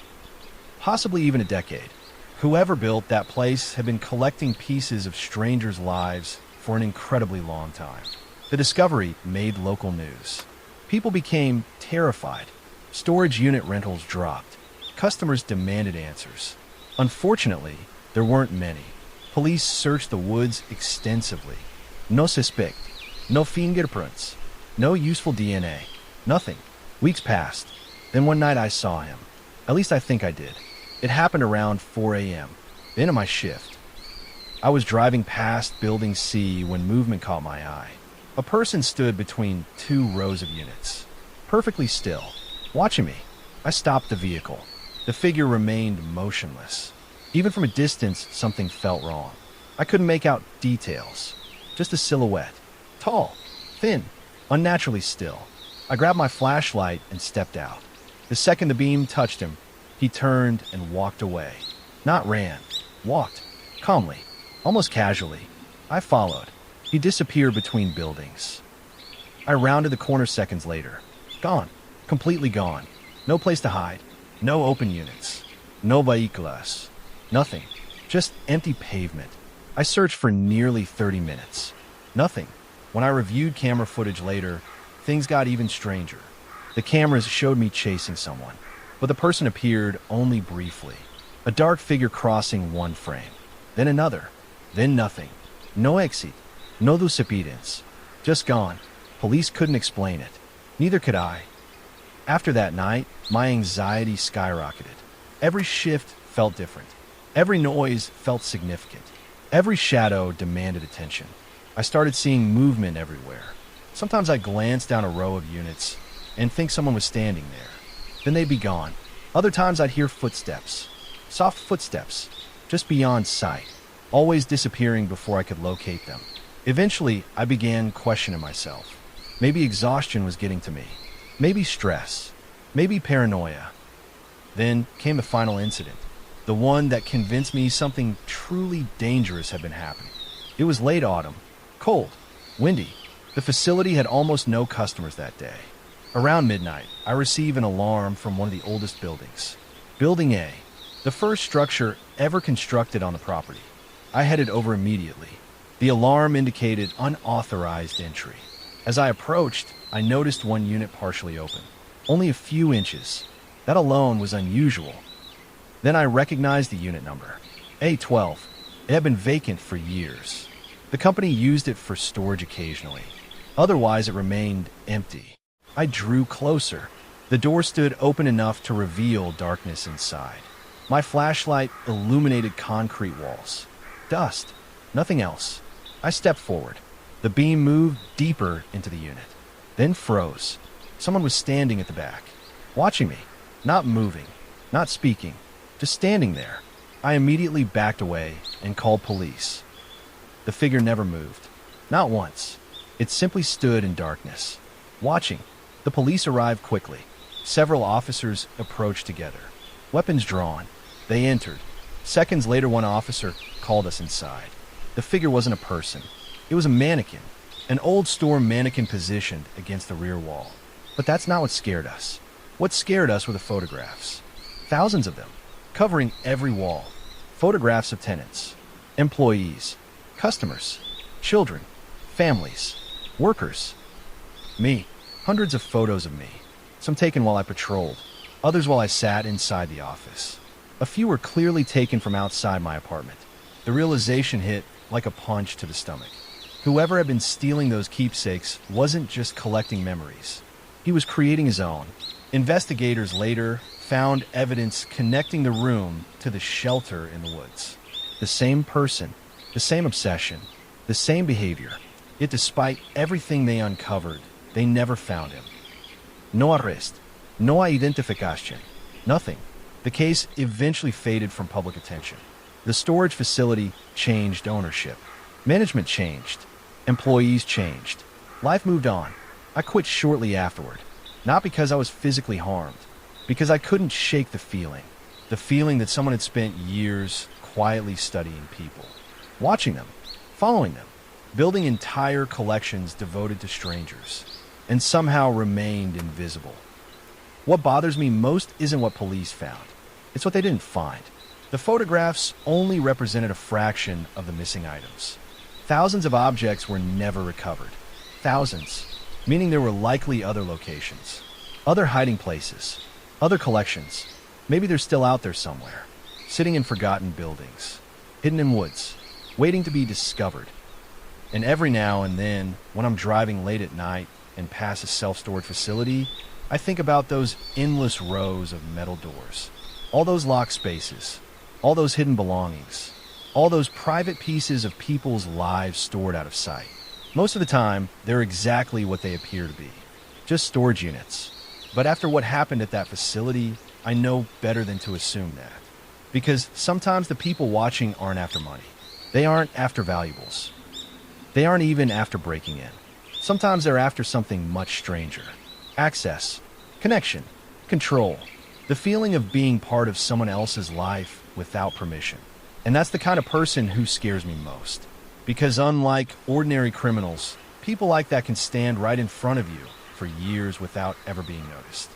S1: Possibly even a decade. Whoever built that place had been collecting pieces of strangers' lives for an incredibly long time. The discovery made local news. People became terrified. Storage unit rentals dropped. Customers demanded answers. Unfortunately, there weren't many. Police searched the woods extensively. No suspect. No fingerprints. No useful DNA. Nothing. Weeks passed. Then one night I saw him. At least I think I did. It happened around 4 a.m., the end of my shift. I was driving past Building C when movement caught my eye. A person stood between two rows of units, perfectly still, watching me. I stopped the vehicle. The figure remained motionless. Even from a distance, something felt wrong. I couldn't make out details, just a silhouette. Tall, thin, unnaturally still. I grabbed my flashlight and stepped out. The second the beam touched him, he turned and walked away. Not ran, walked, calmly, almost casually. I followed. He disappeared between buildings. I rounded the corner seconds later. Gone. Completely gone. No place to hide. No open units. No vehicles. Nothing. Just empty pavement. I searched for nearly 30 minutes. Nothing. When I reviewed camera footage later, things got even stranger. The cameras showed me chasing someone, but the person appeared only briefly. A dark figure crossing one frame, then another, then nothing. No exit, no disappearance. Just gone. Police couldn't explain it. Neither could I. After that night, my anxiety skyrocketed. Every shift felt different. Every noise felt significant. Every shadow demanded attention. I started seeing movement everywhere. Sometimes I glanced down a row of units and think someone was standing there. Then they'd be gone. Other times I'd hear footsteps. Soft footsteps, just beyond sight, always disappearing before I could locate them. Eventually, I began questioning myself. Maybe exhaustion was getting to me. Maybe stress. Maybe paranoia. Then came the final incident. The one that convinced me something truly dangerous had been happening. It was late autumn, cold, windy. The facility had almost no customers that day. Around midnight, I receive an alarm from one of the oldest buildings. Building A, the first structure ever constructed on the property. I headed over immediately. The alarm indicated unauthorized entry. As I approached, I noticed one unit partially open. Only a few inches. That alone was unusual. Then I recognized the unit number. A12. It had been vacant for years. The company used it for storage occasionally. Otherwise, it remained empty. I drew closer. The door stood open enough to reveal darkness inside. My flashlight illuminated concrete walls. Dust. Nothing else. I stepped forward. The beam moved deeper into the unit, then froze. Someone was standing at the back, watching me, not moving, not speaking, just standing there. I immediately backed away and called police. The figure never moved. Not once. It simply stood in darkness, watching. The police arrived quickly. Several officers approached together, weapons drawn. They entered. Seconds later, one officer called us inside. The figure wasn't a person. It was a mannequin, an old store mannequin positioned against the rear wall. But that's not what scared us. What scared us were the photographs. Thousands of them, covering every wall. Photographs of tenants, employees, customers, children, families, workers. Me. Hundreds of photos of me. Some taken while I patrolled, others while I sat inside the office. A few were clearly taken from outside my apartment. The realization hit like a punch to the stomach. Whoever had been stealing those keepsakes wasn't just collecting memories. He was creating his own. Investigators later found evidence connecting the room to the shelter in the woods. The same person, the same obsession, the same behavior. Yet despite everything they uncovered, they never found him. No arrest, no identificación, nothing. The case eventually faded from public attention. The storage facility changed ownership. Management changed. Employees changed. Life moved on. I quit shortly afterward. Not because I was physically harmed. Because I couldn't shake the feeling. The feeling that someone had spent years quietly studying people. Watching them. Following them. Building entire collections devoted to strangers. And somehow remained invisible. What bothers me most isn't what police found. It's what they didn't find. The photographs only represented a fraction of the missing items. Thousands of objects were never recovered. Thousands, meaning there were likely other locations, other hiding places, other collections. Maybe they're still out there somewhere, sitting in forgotten buildings, hidden in woods, waiting to be discovered. And every now and then, when I'm driving late at night and pass a self-storage facility, I think about those endless rows of metal doors, all those locked spaces, all those hidden belongings, all those private pieces of people's lives stored out of sight. Most of the time, they're exactly what they appear to be, just storage units. But after what happened at that facility, I know better than to assume that. Because sometimes the people watching aren't after money. They aren't after valuables. They aren't even after breaking in. Sometimes they're after something much stranger. Access, connection, control. The feeling of being part of someone else's life without permission. And that's the kind of person who scares me most. Because unlike ordinary criminals, people like that can stand right in front of you for years without ever being noticed.